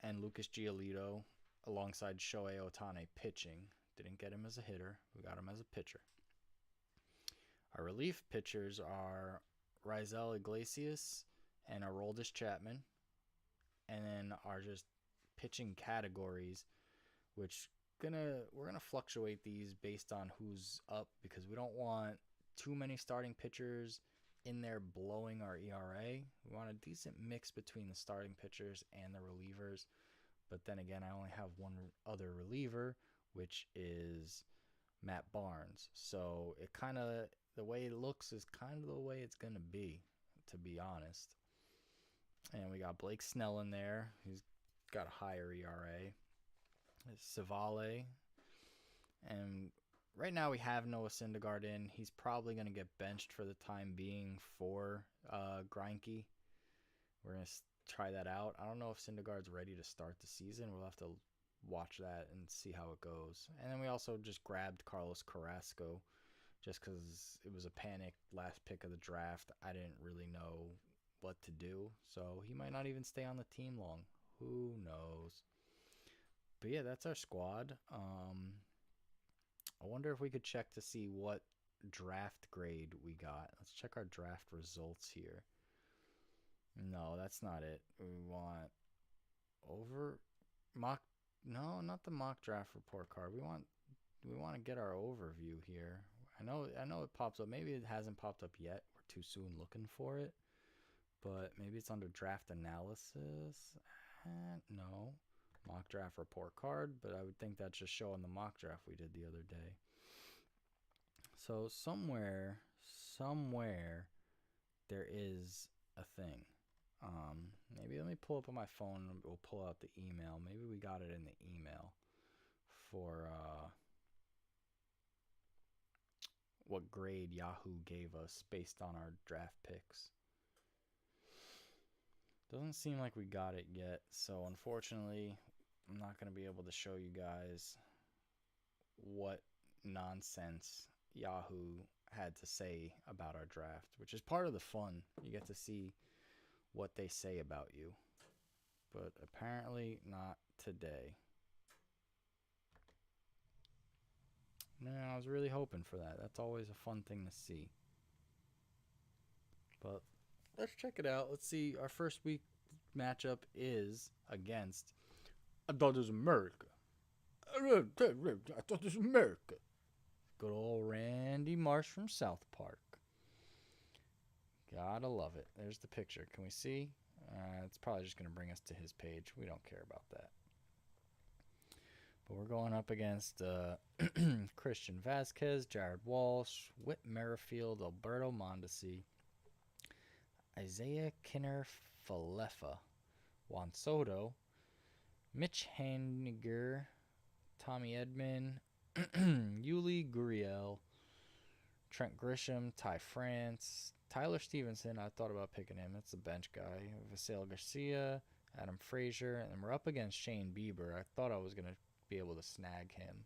Speaker 2: and Lucas Giolito alongside Shohei Ohtani pitching. Didn't get him as a hitter. We got him as a pitcher. Our relief pitchers are Raisel Iglesias and Aroldis Chapman. And then our just pitching categories, which we're gonna fluctuate these based on who's up because we don't want too many starting pitchers in there blowing our ERA. We want a decent mix between the starting pitchers and the relievers. But then again, I only have one other reliever, which is Matt Barnes. So it kind of, the way it looks is kind of the way it's gonna be, to be honest. And we got Blake Snell in there, who's got a higher ERA. Savale. And right now we have Noah Syndergaard in. He's probably going to get benched for the time being for Greinke. We're going to try that out. I don't know if Syndergaard's ready to start the season. We'll have to watch that and see how it goes. And then we also just grabbed Carlos Carrasco just because it was a panic last pick of the draft. I didn't really know what to do. So he might not even stay on the team long. Who knows? But yeah, that's our squad. I wonder if we could check to see what draft grade we got. Let's check our draft results here. No, that's not it. We want over mock. No, not the mock draft report card. We want to get our overview here. I know it pops up. Maybe it hasn't popped up yet. We're too soon looking for it. But maybe it's under draft analysis. No. Mock draft report card, but I would think that's just showing the mock draft we did the other day. So somewhere there is a thing. Maybe let me pull up on my phone and we'll pull out the email. Maybe we got it in the email for what grade Yahoo gave us based on our draft picks. Doesn't seem like we got it yet, so unfortunately I'm not going to be able to show you guys. But yeah, that's our squad. I wonder if we could check to see what draft grade we got. Let's check our draft results here. No, that's not it. We want over mock. No, not the mock draft report card. We want what nonsense Yahoo had to say about our draft, which is part of the fun. You get to see what they say about you. But apparently not today. Man, I was really hoping for that. That's always a fun thing to see. But let's check it out. Let's see. Our first week matchup is against. I thought it was America. I thought this was America. Good old Randy Marsh from South Park. Gotta love it. There's the picture. Can we see? It's probably just going to bring us to his page. We don't care about that. But we're going up against Christian Vasquez, Jared Walsh, Whit Merrifield, Alberto Mondesi, Isaiah Kinner Falefa, Juan Soto, Mitch Haniger, Tommy Edman, Yuli Gurriel, Trent Grisham, Ty France, Tyler Stevenson. I thought about picking him. That's the bench guy. Vasil Garcia, Adam Frazier, and then we're up against Shane Bieber. I thought I was going to be able to snag him.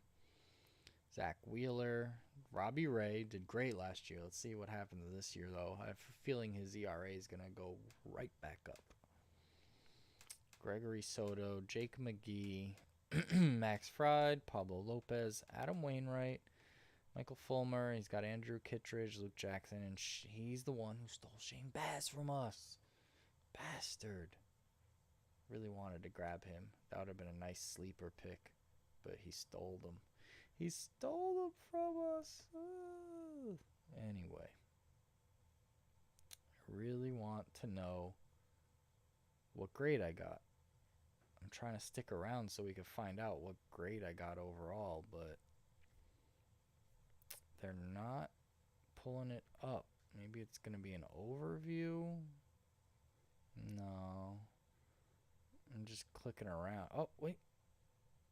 Speaker 2: Zach Wheeler, Robbie Ray did great last year. Let's see what happens this year, though. I have a feeling his ERA is going to go right back up. Gregory Soto, Jake McGee, Max Fried, Pablo Lopez, Adam Wainwright, Michael Fulmer. He's got Andrew Kittredge, Luke Jackson, and he's the one who stole Shane Bass from us. Bastard. Really wanted to grab him. That would have been a nice sleeper pick, but he stole them. He stole them from us. Anyway, I really want to know what grade I got. I'm trying to stick around so we can find out what grade I got overall, but they're not pulling it up. Maybe it's going to be an overview. No. I'm just clicking around. Oh, wait.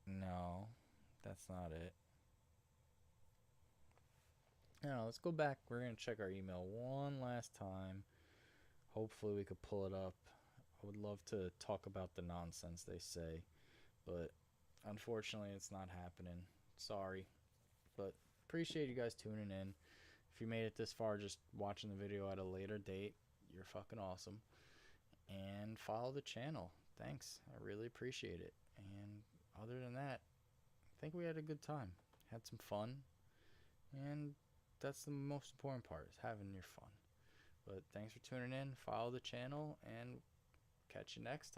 Speaker 2: No, that's not it. Now, let's go back. We're going to check our email one last time. Hopefully we could pull it up. I would love to talk about the nonsense they say, but unfortunately it's not happening. Sorry, but appreciate you guys tuning in. If you made it this far just watching the video at a later date, you're fucking awesome. And follow the channel. Thanks. I really appreciate it. And other than that, I think we had a good time. Had some fun. And that's the most important part, is having your fun. But thanks for tuning in. Follow the channel and catch you next time.